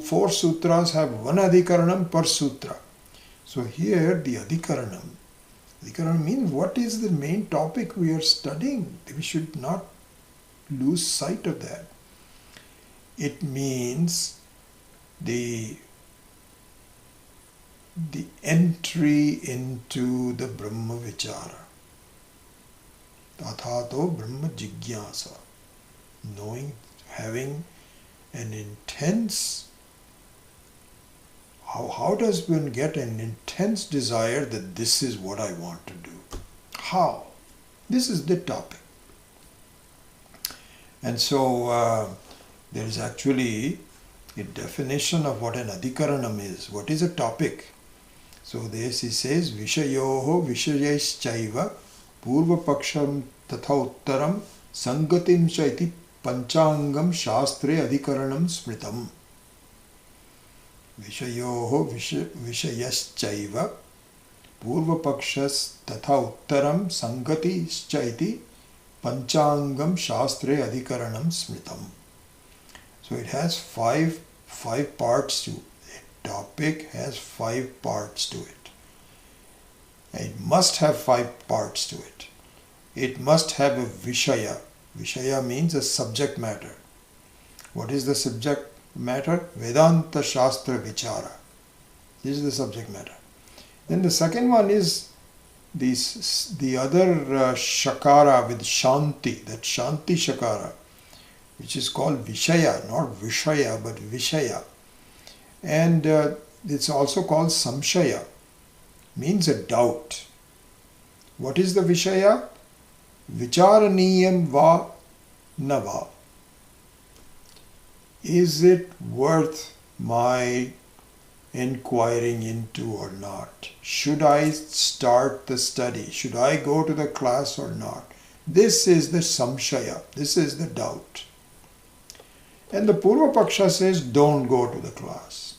four sutras have one Adhikaranam per sutra. So here the Adhikaranam. Adhikaranam means what is the main topic we are studying. We should not lose sight of that. It means the entry into the Brahma Vichara. Tathato Brahma Jigyasa. Knowing, having an intense, how does one get an intense desire that this is what I want to do? How? This is the topic. And so there is actually a definition of what an Adhikaranam is. What is a topic? So this he says, Vishayoho Vishayaschaiva Purva Paksham Tatha Uttaram Sangatim Chaiti Panchangam Shastre Adhikaranam Smritam. Vishayoho Vishayaschaiva Purva Pakshas Tatha Uttaram Sangati Chaiti Panchangam Shastre Adhikaranam Smritam. So it has five parts to it. A topic has 5 parts to it. It must have 5 parts to it. It must have a Vishaya. Vishaya means a subject matter. What is the subject matter? Vedanta Shastra Vichara. This is the subject matter. Then the second one is the other Shakara with Shanti, that Shanti Shakara, which is called Vishaya, not Vishaya, but Vishaya. And it's also called Samshaya, means a doubt. What is the Vishaya? Vicharaniyam va nava. Is it worth my inquiring into or not? Should I start the study? Should I go to the class or not? This is the Samshaya. This is the doubt. And the Purva Paksha says, don't go to the class.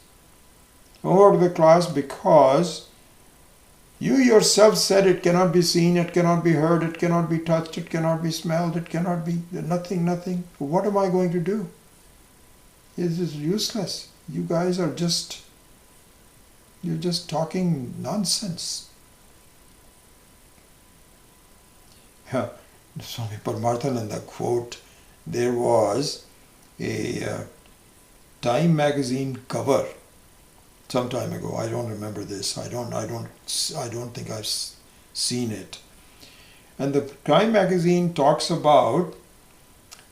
Don't go to the class because you yourself said it cannot be seen, it cannot be heard, it cannot be touched, it cannot be smelled, it cannot be nothing. What am I going to do? This is useless. You guys are you're just talking nonsense. Swami Paramarthananda quote, there was a Time magazine cover some time ago. I don't remember this. I don't think I've seen it. And the Time magazine talks about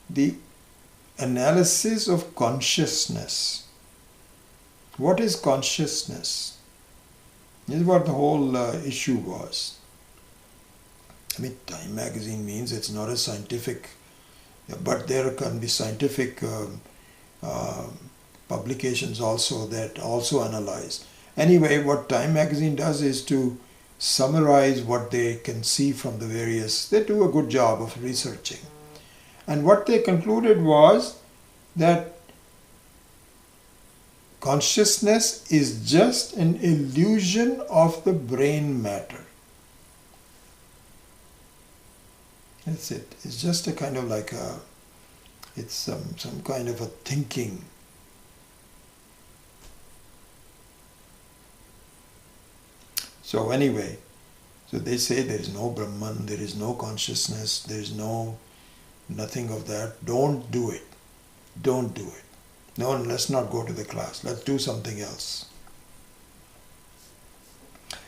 the analysis of consciousness. What is consciousness? This is what the whole issue was. I mean, Time magazine means it's not a scientific, but there can be scientific publications also that also analyze. Anyway, what Time magazine does is to summarize what they can see from the various, they do a good job of researching. And what they concluded was that consciousness is just an illusion of the brain matter. That's it. It's just a kind of like it's some kind of a thinking. So anyway, so they say there is no Brahman, there is no consciousness, there is nothing of that. Don't do it. Don't do it. No, let's not go to the class. Let's do something else.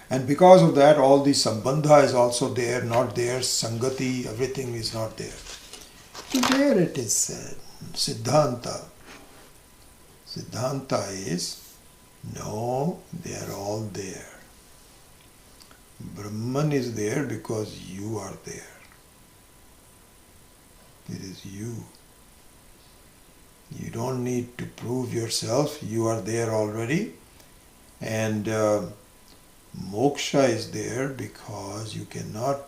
And because of that, all the Sambandha is also there, not there. Sangati, everything is not there. So there it is said. Siddhanta. Siddhanta is, no, they are all there. Brahman is there because you are there. It is you. You don't need to prove yourself. You are there already. And Moksha is there because you cannot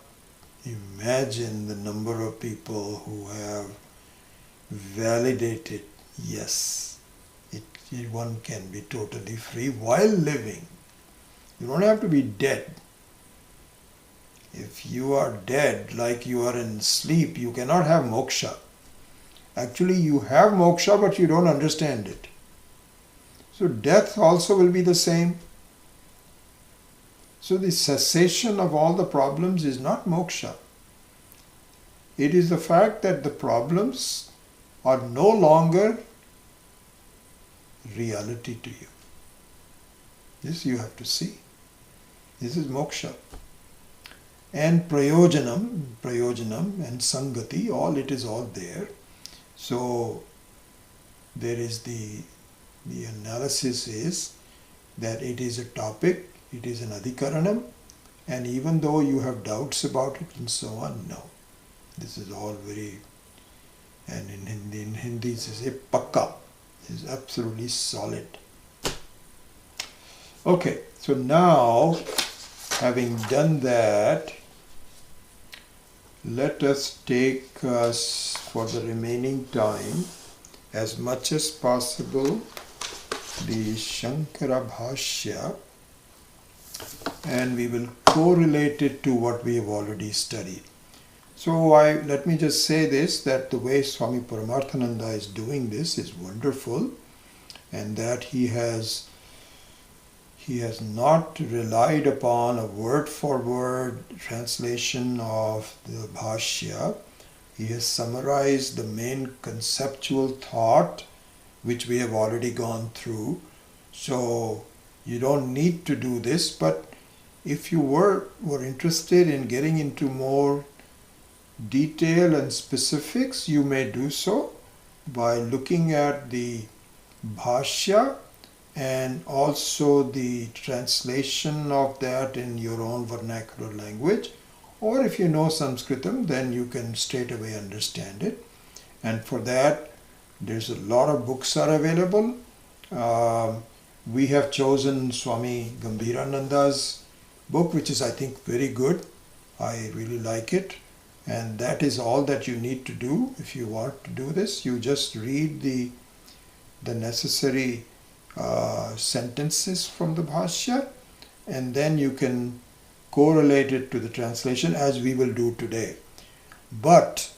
imagine the number of people who have validated, yes, one can be totally free while living. You don't have to be dead. If you are dead, like you are in sleep, you cannot have moksha. Actually, you have moksha, but you don't understand it. So death also will be the same. So the cessation of all the problems is not moksha. It is the fact that the problems are no longer reality to you. This you have to see. This is moksha. And prayojanam and sangati, it is all there. So there is the analysis is that it is a topic, it is an adhikaranam, and even though you have doubts about it and so on, no. This is all very, and in Hindi it says pakka, is absolutely solid. Okay, so now having done that, let us take for the remaining time as much as possible the Shankara Bhashya, and we will correlate it to what we have already studied. So let me just say this, that the way Swami Paramarthananda is doing this is wonderful, and that he has not relied upon a word-for-word translation of the Bhashya. He has summarized the main conceptual thought, which we have already gone through. So you don't need to do this, but if you were interested in getting into more detail and specifics, you may do so by looking at the Bhashya and also the translation of that in your own vernacular language. Or if you know Sanskritam, then you can straight away understand it. And for that, there's a lot of books are available. We have chosen Swami Gambhirananda's book, which is, I think, very good. I really like it. And that is all that you need to do if you want to do this. You just read the necessary sentences from the Bhashya, and then you can correlate it to the translation, as we will do today. But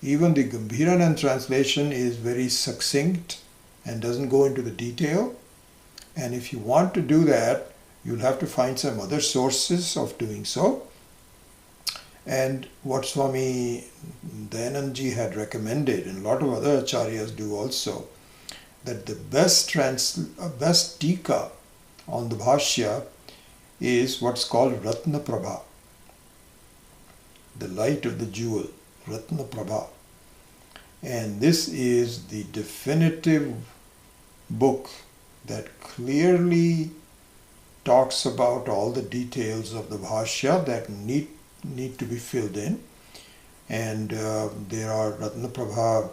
even the Gambhiranand translation is very succinct and doesn't go into the detail. And if you want to do that, you'll have to find some other sources of doing so. And what Swami Dayanandji had recommended, and a lot of other acharyas do also, that the best tika on the Bhashya is what's called Ratna Prabha, the light of the jewel, Ratna Prabha. And this is the definitive book that clearly talks about all the details of the Bhashya that need to be filled in. And there are Ratna Prabha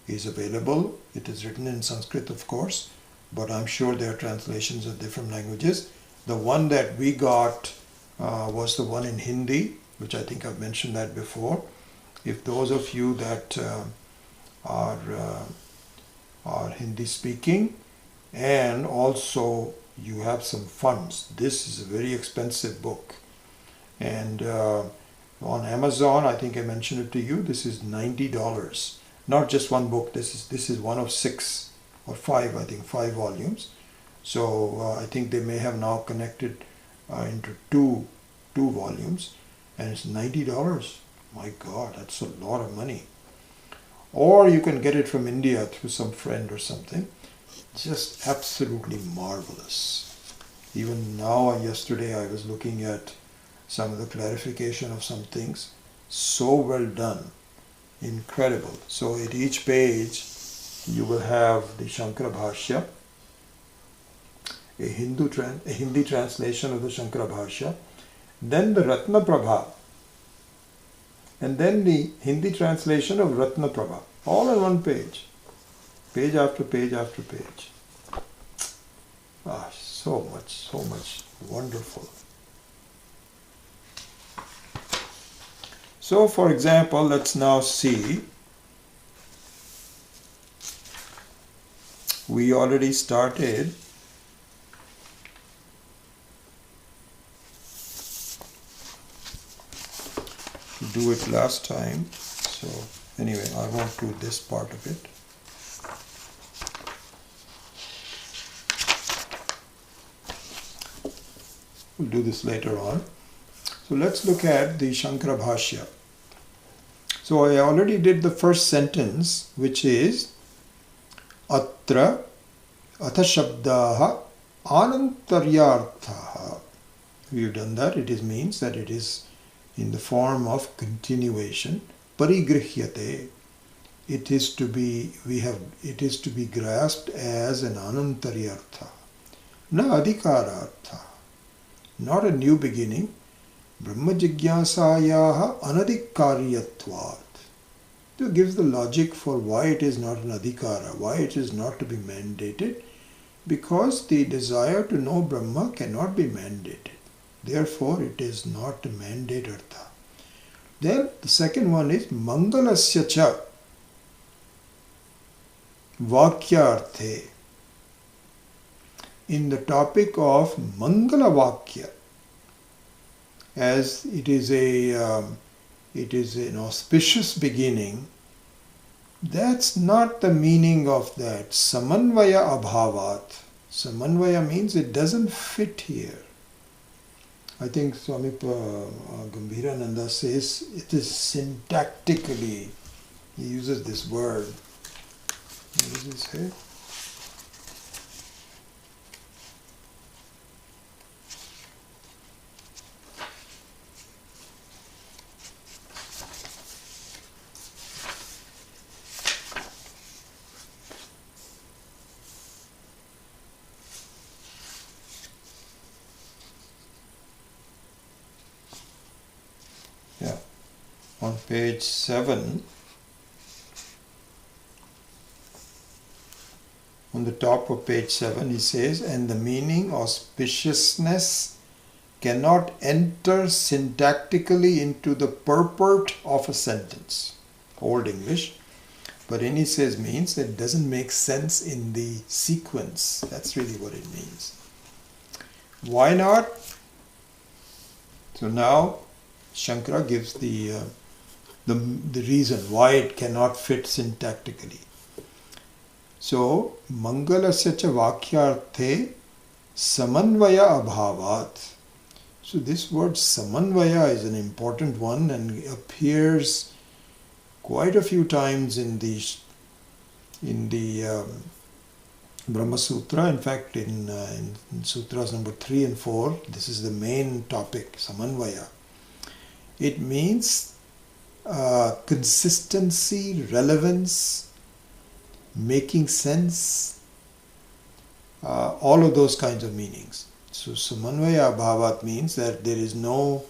is available. It is written in Sanskrit, of course, but I'm sure there are translations of different languages. The one that we got was the one in Hindi, which I think I've mentioned that before. If those of you that are Hindi speaking and also you have some funds, this is a very expensive book. And on Amazon, I think I mentioned it to you, this is $90. Not just one book, this is one of 6 or 5, I think 5 volumes. So I think they may have now connected into two volumes, and it's $90. My God, that's a lot of money. Or you can get it from India through some friend or something. Just absolutely marvelous. Even now, yesterday I was looking at some of the clarification of some things. So well done. Incredible. So at each page you will have the Shankara Bhashya, a Hindi translation of the Shankara Bhashya, then the Ratna Prabha, and then the Hindi translation of Ratna Prabha, all on one page, page after page after page. So much wonderful. So for example, let's now see. We already started to do it last time. So anyway, I won't do this part of it. We'll do this later on. So let's look at the Shankara Bhashya. So I already did the first sentence, which is Atra Atha Shabdaha Anantaryarthaha. We've done that. It means that it is in the form of continuation. Parigrihyate. It is to be grasped as an Anantaryartha. Na Adhikarartha. Not a new beginning. Brahma Jigyasayaha Anadhikaryatvat. It gives the logic for why it is not an adhikara, why it is not to be mandated, because the desire to know Brahma cannot be mandated. Therefore, it is not a mandate artha. Then the second one is Mangalasya cha Vakyarthe. In the topic of Mangala Vakya, as it is an auspicious beginning, that's not the meaning of that. Samanvaya abhavat. Samanvaya means it doesn't fit here. I think Swami Gambhirananda says it is syntactically, he uses this word. What does he say? On page 7, on the top of page 7, he says, and the meaning auspiciousness cannot enter syntactically into the purport of a sentence. Old English. But then he says means that it doesn't make sense in the sequence. That's really what it means. Why not? So now Shankara gives the reason why it cannot fit syntactically. So, Mangalasya cha Vakyarthe Samanvaya Abhavat. So this word Samanvaya is an important one and appears quite a few times in the Brahma Sutra. In fact, in Sutras number 3 and 4, this is the main topic, Samanvaya. It means consistency, relevance, making sense, all of those kinds of meanings. So Samanvaya Bhavat means that there is no,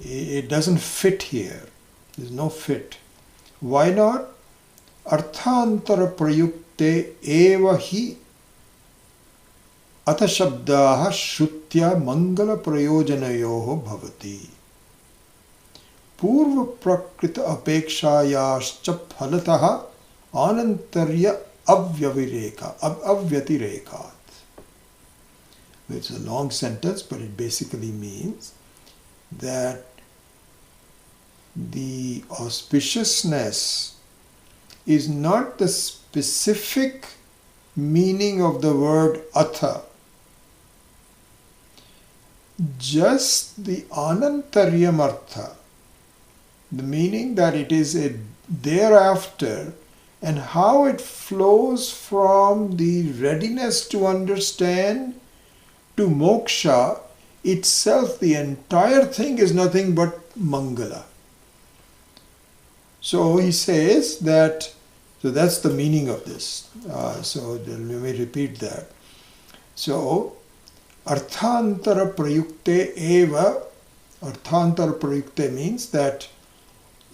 it doesn't fit here. There's no fit. Why not? Arthantara prayukte eva hi atha shabdaha shrutya mangala prayojanayoho bhavati. Purva prakrita apekshayascha phalataha anantarya avyatirekat. It's a long sentence, but it basically means that the auspiciousness is not the specific meaning of the word atha. Just the anantaryam artha, the meaning that it is a thereafter, and how it flows from the readiness to understand to moksha itself. The entire thing is nothing but mangala. So he says that, so that's the meaning of this. So let me repeat that. So, arthantara prayukte eva, arthantara prayukte means that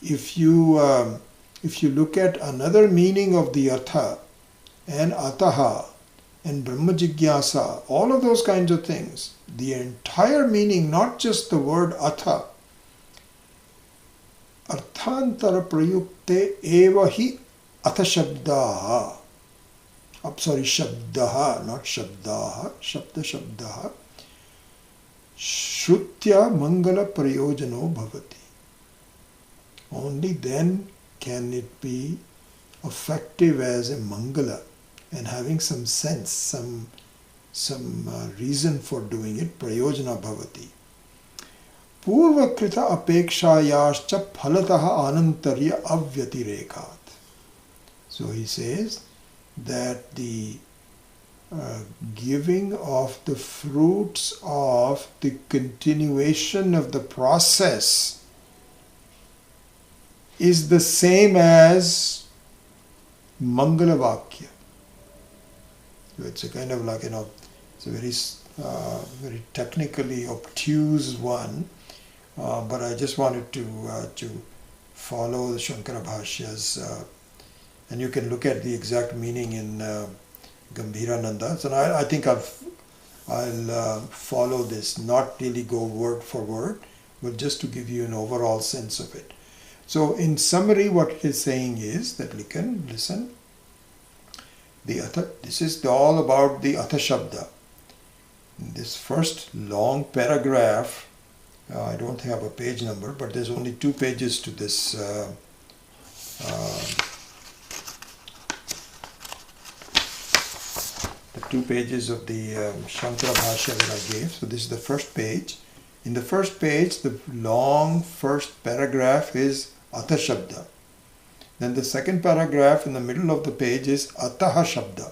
if you look at another meaning of the artha and ataha and Brahma Jigyasa, all of those kinds of things, the entire meaning, not just the word atha, अर्थांतर प्रयुक्ते एव हि अथ शब्दाः, शब्दः, not शब्दाः, शब्दः श्रुत्या मंगल प्रयोजनो भवति. Only then can it be effective as a mangala and having some sense, some reason for doing it. Prayojana bhavati. Purvakrita apekshayascha phalatah anantarya avyatirekat. So he says that the giving of the fruits of the continuation of the process is the same as Mangala Vakya. So it's a kind of like, it's a very technically obtuse one, but I just wanted to follow the Shankara Bhashyas, and you can look at the exact meaning in Gambhirananda. So I think I'll follow this, not really go word for word, but just to give you an overall sense of it. So in summary, what it is saying is that listen, this is all about the Atha Shabda. In this first long paragraph, I don't have a page number, but there's only 2 pages to this the 2 pages of the Shankara Bhashya that I gave. So this is the first page. In the first page, the long first paragraph is Atha Shabda. Then the second paragraph in the middle of the page is Ataha Shabda.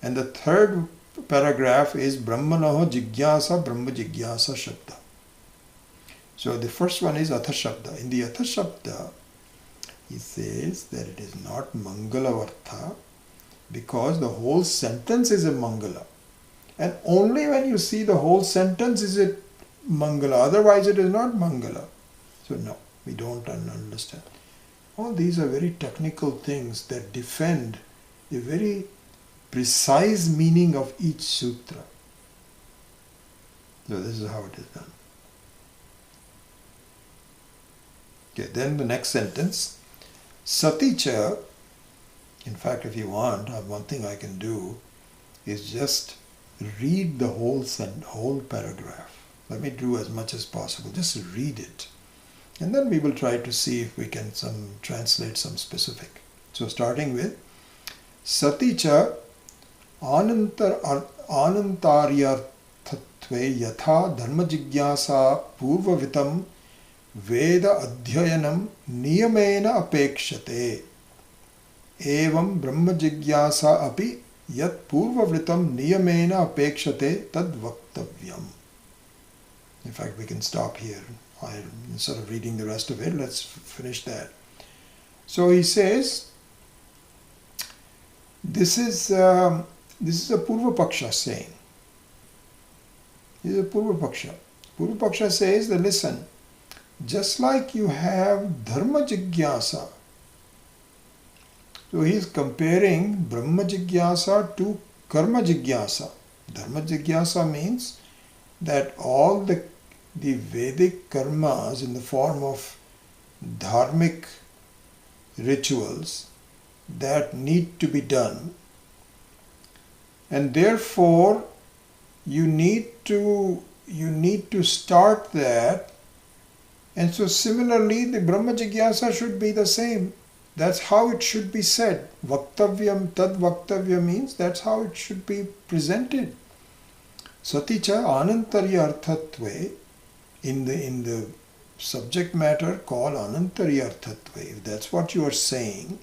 And the third paragraph is Brahmanoho Jigyasa Brahma Jigyasa Shabda. So the first one is Atha Shabda. In the Atha Shabda, he says that it is not Mangala Vartha because the whole sentence is a Mangala. And only when you see the whole sentence is it Mangala. Otherwise it is not Mangala. So no, we don't understand. All these are very technical things that defend a very precise meaning of each sutra. So this is how it is done. Okay, then the next sentence. Saticha, in fact, if you want, one thing I can do is just read the whole paragraph. Let me do as much as possible. Just read it. And then we will try to see if we can translate some specific. So starting with Saticha anantaryarthatve yatha dharma jigyasa purvavitam veda adhyayanam niyamena apekshate evam brahma jigyasa api yat purvavritam niyamena apekshate tad vaktavyam. In fact, we can stop here. Instead of reading the rest of it, let's finish that. So he says, this is a Purva Paksha saying. This is a Purva Paksha. Purva Paksha says that listen, just like you have Dharma Jigyasa, so he is comparing Brahma Jigyasa to Karma Jigyasa. Dharma Jigyasa means that all the Vedic karmas in the form of dharmic rituals that need to be done, and therefore you need to start that. And so similarly the Brahma Jigyasa should be the same. That's how it should be said. Vaktavyam tad vaktavya means that's how it should be presented. Saticha anantarya arthatve, in the subject matter called anantarya arthatve, if that's what you are saying,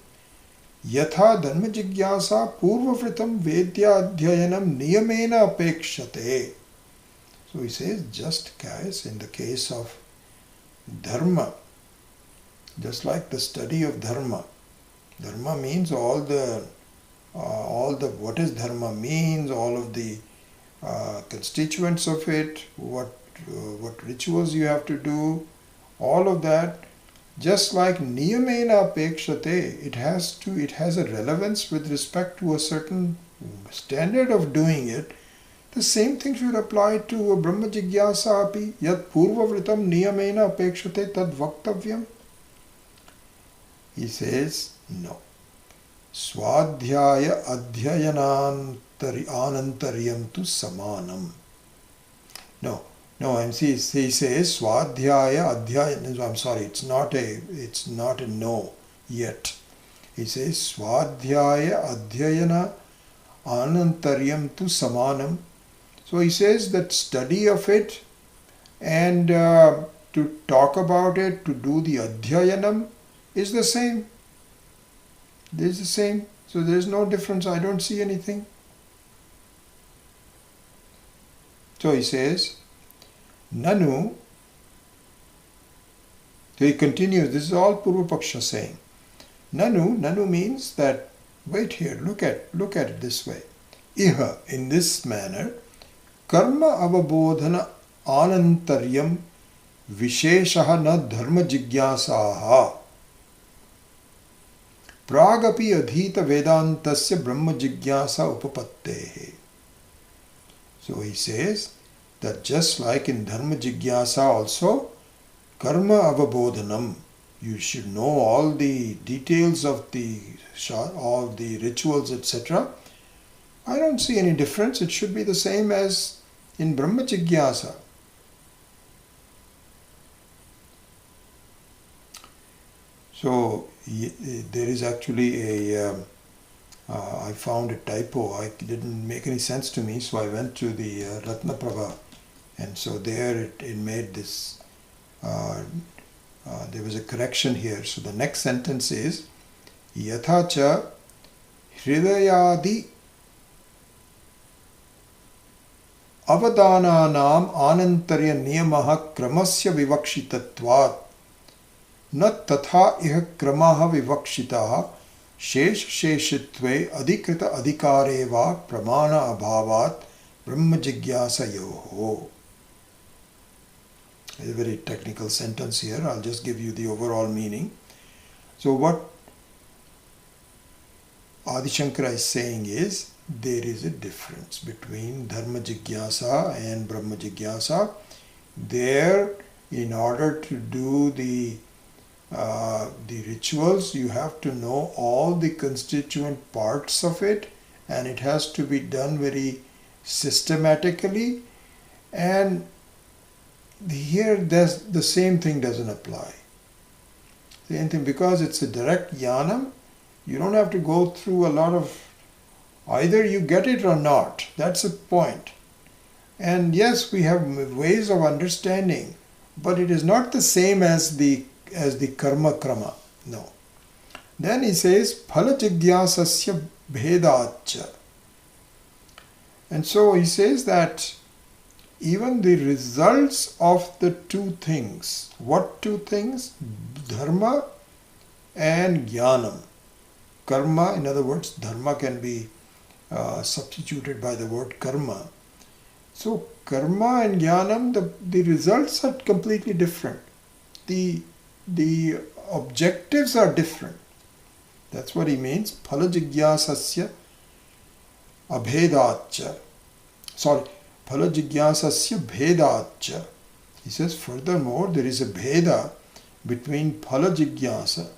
yatha dharma jigyasa purvavritam vedya adhyayanam niyamena apekshate. So he says, just guys, in the case of dharma, just like the study of dharma. Dharma means all the what is dharma means, all of the constituents of it, what rituals you have to do, all of that. Just like niyamena apekshate, it has a relevance with respect to a certain standard of doing it. The same thing should apply to a Brahma Jigyasa api, yat purva vritam niyamena apekshate tad vaktavyam. He says, no. Swadhyaya anantaryam tu samanam. No, he says Swadhyaya Adhyayana. I'm sorry, it's not a no yet. He says Swadhyaya Adhyayana Anantaryam tu Samanam. So he says that study of it and to talk about it, to do the Adhyayanam is the same. It is the same. So there's no difference. I don't see anything. So he says, Nanu. So he continues. This is all Purvapaksha saying. Nanu means that, wait here, look at it this way. Iha, in this manner, karma avabodhana anantaryam visheshaha na dharma jigyasaha pragapi adhita vedantasya brahma jigyasa upapattehe. So he says that just like in dharma jigyasa also, karma avabodhanam, you should know all the details of all the rituals, etc. I don't see any difference. It should be the same as in Brahma Jigyasa. So there is actually I found a typo. It didn't make any sense to me, so I went to the Ratnaprabha, and so there it made this. There was a correction here. So the next sentence is Yathacha Hridayadi Avadananam Anantarya Niyamaha Kramasya Vivakshitatvat Na Tatha Iha Kramaha Vivakshitaha Shesh Sheshitve Adhikrita Adhikareva Pramana Abhavat Brahma Jigyasa Yoho. A very technical sentence here. I'll just give you the overall meaning. So what Adi Shankara is saying is there is a difference between Dharma Jigyasa and Brahma Jigyasa. There, in order to do the rituals, you have to know all the constituent parts of it, and it has to be done very systematically. And here the same thing doesn't apply. Same thing, because it's a direct jnanam, you don't have to go through a lot of, either you get it or not. That's the point. And yes, we have ways of understanding, but it is not the same as the karma krama. No. Then he says phala jigyasasya bhedacha. And so he says that even the results of the two things. What two things? Dharma and jnanam. Karma, in other words, dharma can be substituted by the word karma. So karma and jnanam, the results are completely different. The objectives are different. That's what he means. Phala jigyasasya abhedacha. Phala jigyasasya bhedacha. He says, furthermore, there is a bheda between phala jigyasa.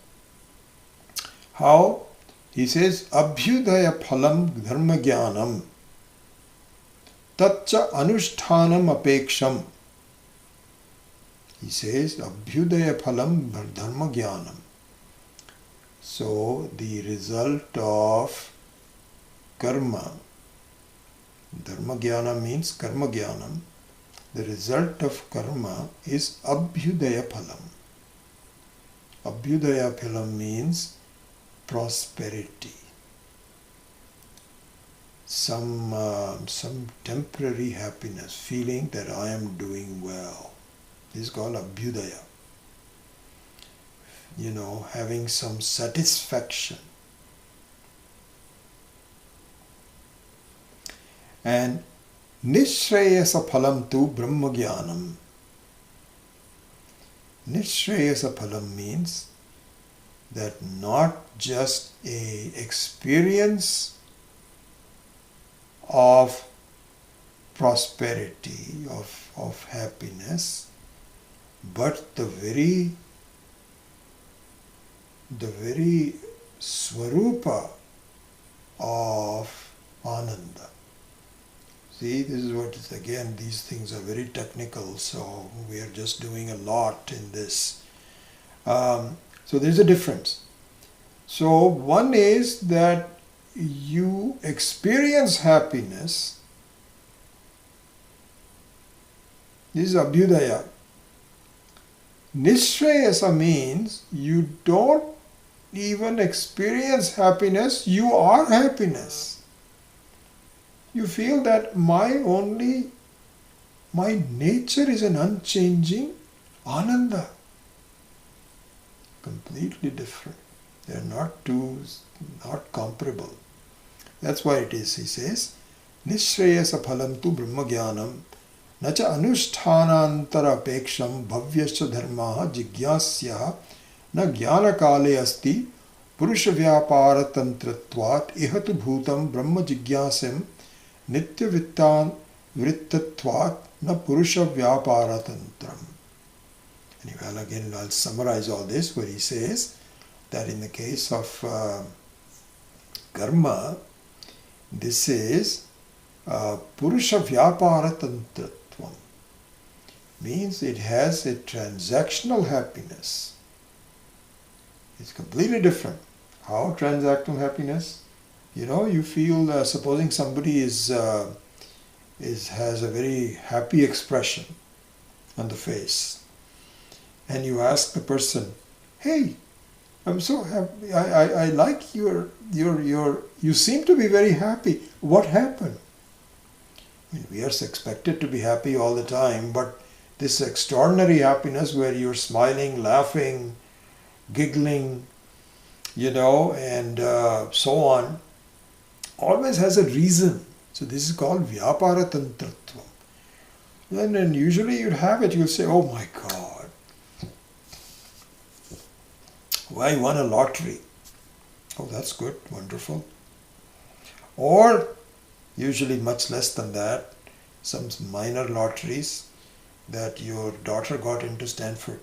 How? He says, abhyudaya phalam dharma jnanam tatcha anushtanam apeksham. He says, abhyudaya phalam dharma jnanam. So, the result of karma, dharma jnana means karma jnanam. The result of karma is abhyudaya phalam. Abhyudaya phalam means prosperity. Some temporary happiness, feeling that I am doing well. This is called abhyudaya. Having some satisfaction. And nishreyasa phalam tu brahma jnanam. Nishreyasa phalam means that not just a experience of prosperity, of happiness, but the very the very swarupa of Ananda. See, this is what is, again, these things are very technical, so we are just doing a lot in this. So there's a difference. So one is that you experience happiness. This is Abhyudaya. Nishreyasa means you don't even experience happiness, you are happiness. You feel that my nature is an unchanging Ananda. Completely different. They're not comparable. That's why it is, he says, Nishreyasa phalam tu brahmagyanam nacha anushthānāntara apekṣam bhavyascha dharmaha jigyāsya na jnana kale asti purusha vyapara tantratvat ihatu bhutam brahma jigyāsam nitya vrittatvat na purusha vyapara tantram. Anyway, again, I'll summarize all this where he says that in the case of karma, this is purusha vyapara tantratvam. Means it has a transactional happiness. It's completely different. How transactional happiness? You feel, supposing somebody has a very happy expression on the face, and you ask the person, "Hey, I'm so happy. I like you seem to be very happy. What happened?" I mean, we are expected to be happy all the time, but this extraordinary happiness where you're smiling, laughing, giggling, and so on, always has a reason. So this is called vyapara tantratvam. And usually you'd have it, you'll say, "Oh my God, I won a lottery." Oh, that's good, wonderful. Or usually much less than that, some minor lotteries that your daughter got into Stanford.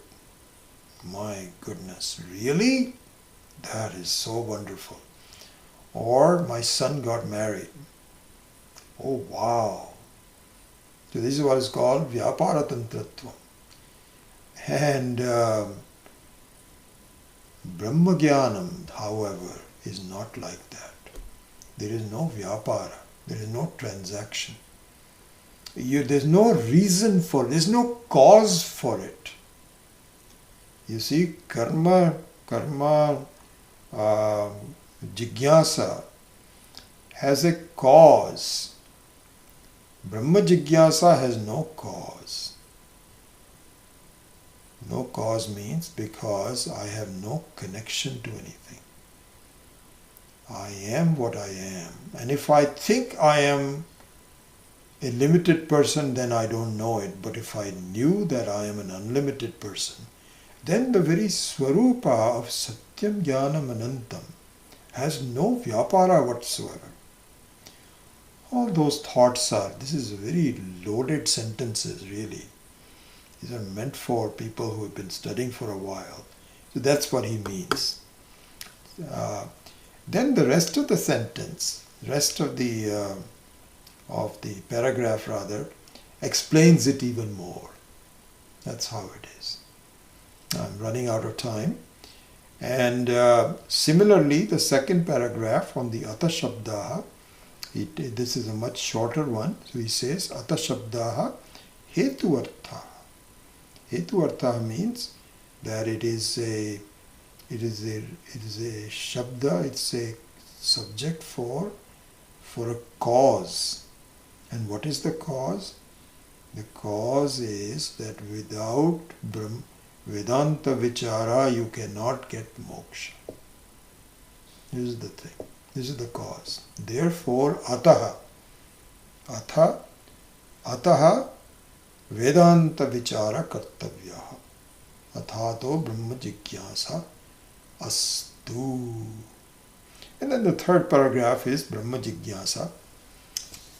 My goodness, really? That is so wonderful. Or my son got married. Oh wow. So this is what is called vyapara tantratvam. And Brahmagyanam, however, is not like that. There is no vyapara. There is no transaction. There's no reason for it. There's no cause for it. You see, karma, jigyasa has a cause. Brahma jigyasa has no cause. No cause means because I have no connection to anything. I am what I am. And if I think I am a limited person, then I don't know it. But if I knew that I am an unlimited person, then the very swarupa of Satyam Jnanam Anantam has no vyapara whatsoever. All those thoughts this is very loaded sentences really. These are meant for people who have been studying for a while. So that's what he means. Then the rest of the sentence, rest of the paragraph rather, explains it even more. That's how it is. I'm running out of time. And similarly, the second paragraph on the Ata Shabdaha, this is a much shorter one. So he says, Ata Shabdaha Hetu Artha. Hetu Artha means that it is a Shabda, it's a subject for a cause. And what is the cause? The cause is that without Vedanta Vichara, you cannot get moksha. This is the thing. This is the cause. Therefore, Ataha Vedanta Vichara Kartavyaha. Athato Brahma Jigyasa Astu. And then the third paragraph is Brahma Jigyasa.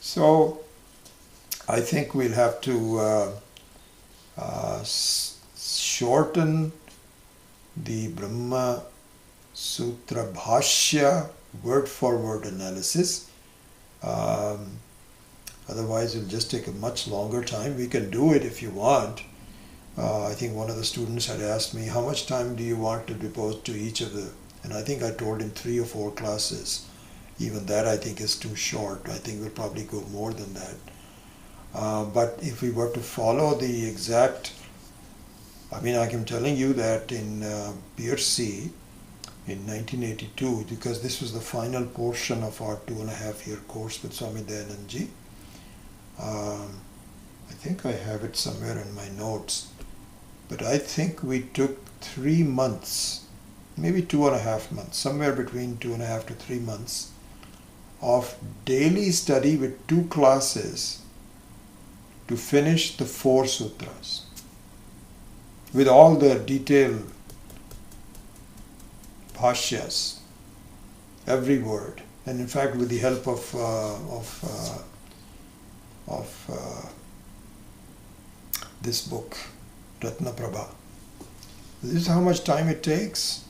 So, I think we'll have to shorten the Brahma Sutra Bhashya word for word analysis. Otherwise, it'll just take a much longer time. We can do it if you want. I think one of the students had asked me, how much time do you want to devote to each of the, and I think I told him 3 or 4 classes. Even that I think is too short. I think we'll probably go more than that. But if we were to follow the exact, I mean, I'm telling you that in PRC in 1982, because this was the final portion of our 2.5-year course with Swami Dayanandji. I think I have it somewhere in my notes, but I think we took 3 months, maybe 2.5 months, somewhere between 2.5 to 3 months of daily study with 2 classes to finish the 4 sutras with all the detailed bhashyas, every word, and in fact with the help of this book, Ratna Prabha. This is how much time it takes.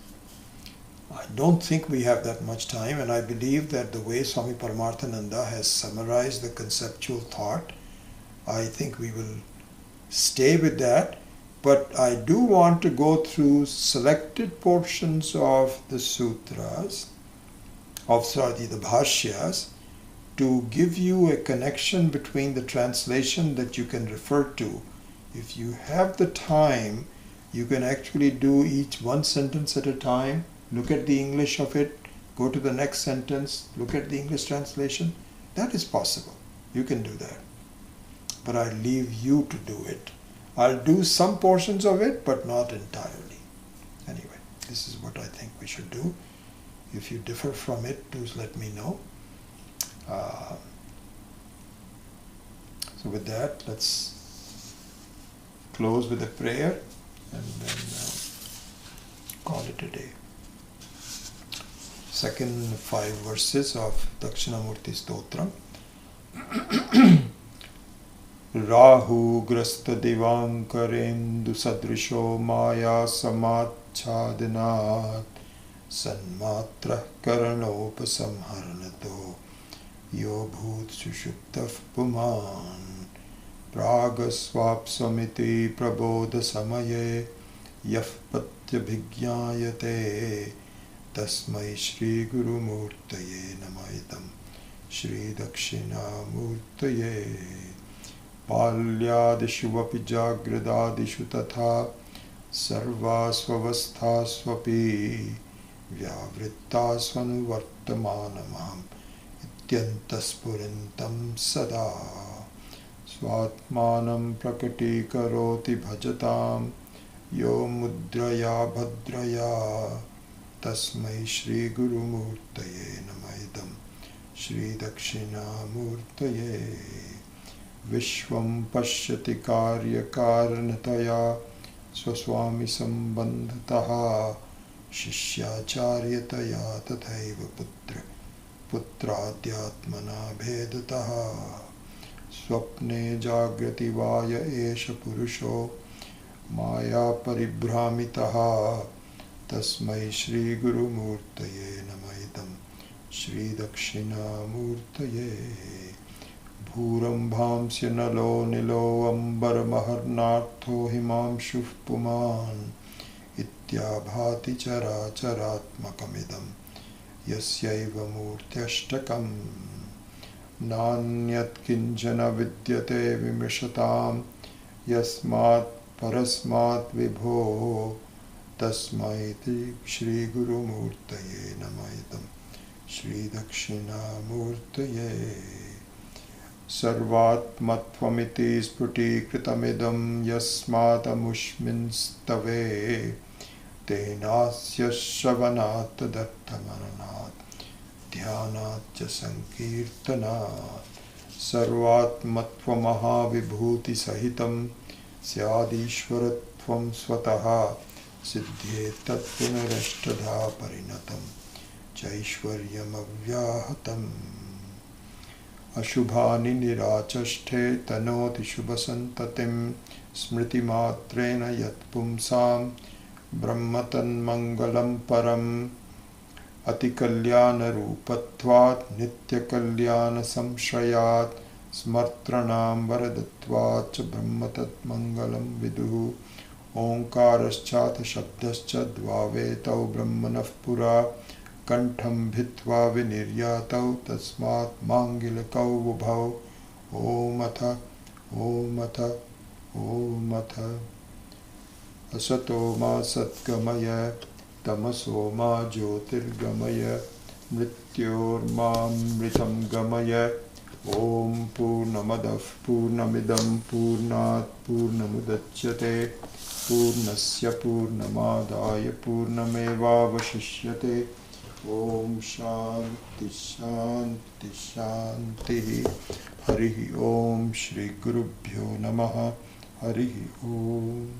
I don't think we have that much time, and I believe that the way Swami Paramarthananda has summarized the conceptual thought, I think we will stay with that. But I do want to go through selected portions of the sutras, the bhashyas, to give you a connection between the translation that you can refer to. If you have the time, you can actually do each one sentence at a time, look at the English of it, go to the next sentence, look at the English translation. That is possible. You can do that. But I leave you to do it. I'll do some portions of it, but not entirely. Anyway, this is what I think we should do. If you differ from it, please let me know. So with that, let's close with a prayer and then call it a day. Second 5 verses of Dakshinamurti Stotram. Rahu grasta divankarendu sadrisho maya samachadinat sanmatra karanopasamharanato yo bhut sushuptaf puman pragasvapsamiti prabodha samaye yaf patyabhigyayate tasmai Shri Guru Murtaye namaidam Shri Dakshina Murtaye Palyadishu vapi jagradadishu tatha sarvasvavasthasvapi vyavrittasvanuvartamanamaham ityantaspurintam sada svatmanam prakatikaroti bhajatam yo mudraya bhadraya tasmai Shri Guru Murtaye namaidam Shri Dakshina Murtaye Vishvam pashyati karya karanataya swaswami sambandhataha shishyacharya tathaiva putradhyatmana bhedataha swapne jagrati vaya esha purusho maya paribhramitaha tasmai Shri Guru Murtaye namaidam Shri Dakshina Murtaye Bhurambhamsya nalo nilo ambaramaharnartho himamshuh puman ityabhati characharatmakamidam yasyaiva murtyashtakam nanyat kinchana vidyate vimishatam yasmat parasmat vibho tasmai Shri Guru Murtaye namaidam Shri Dakshina Murtaye Sarvatmatvamiti sprutikritamidam yasmatamushminstave tenasya shravanat dattamananat dhyanat cha sankirtanat sarvatmatvamahavibhuti sahitam syadishwaratvam swataha siddhyetat punarashtadha parinatam chaishwaryam avyahatam Ashubhani nirachashte tanoti shubhasantatim smriti matrena yat pumsam brahmatan mangalam param Atikalyana Rupatvat Nitya Kalyana Samshayat Smartranam Varadatvat Brahmatat Mangalam Viduhu Omkaraschat Shabdascha Dvavetau Brahmanah Pura Kantham Bhitva Viniryatau Tasmat Mangilakau Vubhau Om Atha Om Atha Om Atha Asato Ma Satgamaya Tamaso Ma Jyotirgamaya Mrityorma Mritam Gamaya Om Purnamadav Purnamidam Purnat Purnamudachyate Purnasya Purnamadaya Purnameva Vashishyate Om Shanti Shanti Shanti Harihi Om Shri Gurubhyo Namaha Harihi Om.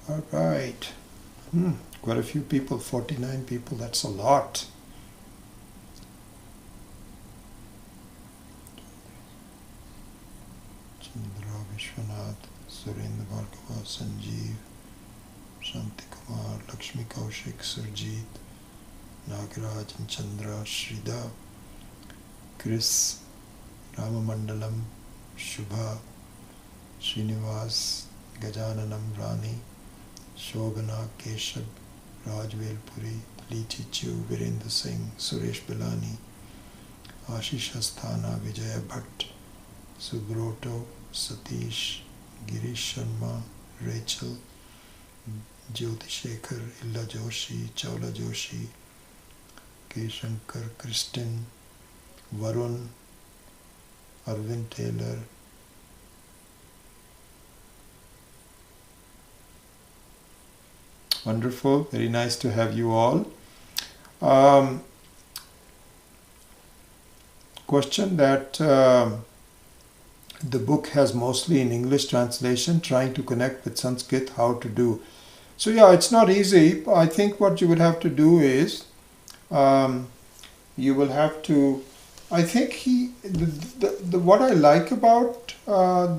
All right. Quite a few people, 49 people, that's a lot. Chandra, Vishwanath, Surendra Bhargava, Sanjeev, Shanti Kumar, Lakshmi Kaushik, Surjit, Nagaraj and Chandra, Shrida, Chris, Ramamandalam, Shubha, Srinivas, Gajananam, Rani, Shobana, Keshav, Rajvel Puri, Lichi Chu, Virendra Singh, Suresh Bilani, Ashish Asthana, Vijaya Bhatt, Subroto, Satish, Girish Sharma, Rachel, Jyoti Shekhar, Illa Joshi, Chawla Joshi, K. Shankar, Kristen, Varun, Arvind Taylor, wonderful, very nice to have you all. Question that the book has mostly in English translation, trying to connect with Sanskrit, how to do. So yeah, it's not easy. I think what you would have to do is, you will have to, I think what I like about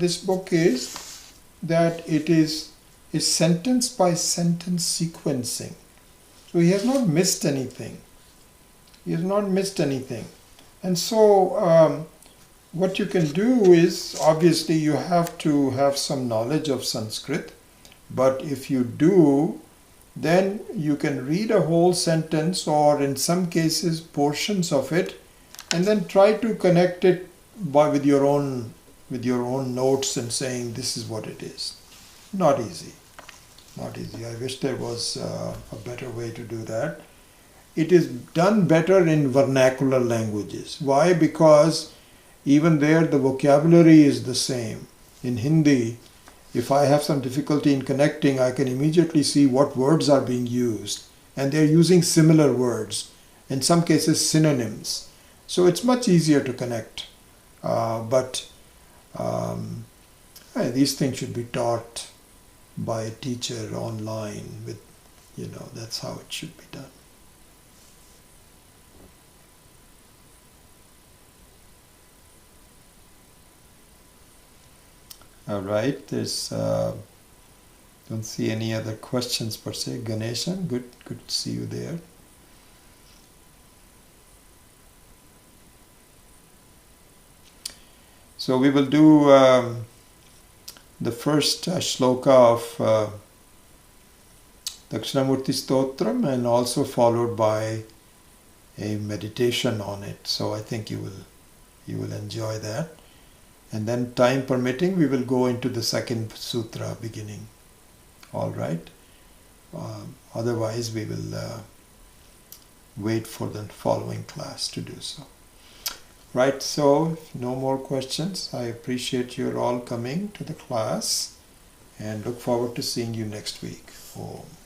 this book is that it is sentence by sentence sequencing. So he has not missed anything. He has not missed anything. And so what you can do is, obviously you have to have some knowledge of Sanskrit, but if you do, then you can read a whole sentence, or in some cases portions of it, and then try to connect it with your own notes and saying this is what it is. Not easy. Not easy. I wish there was a better way to do that. It is done better in vernacular languages. Why? Because even there the vocabulary is the same. In Hindi, if I have some difficulty in connecting, I can immediately see what words are being used. And they're using similar words, in some cases synonyms. So it's much easier to connect. But these things should be taught by a teacher online with, that's how it should be done. All right, there's don't see any other questions per se. Ganeshan, good to see you there. So we will do the first shloka of Dakshinamurti Stotram, and also followed by a meditation on it. So I think you will enjoy that. And then, time permitting, we will go into the second sutra beginning. All right. Otherwise, we will wait for the following class to do so. Right, so if no more questions, I appreciate you all coming to the class, and look forward to seeing you next week. Om.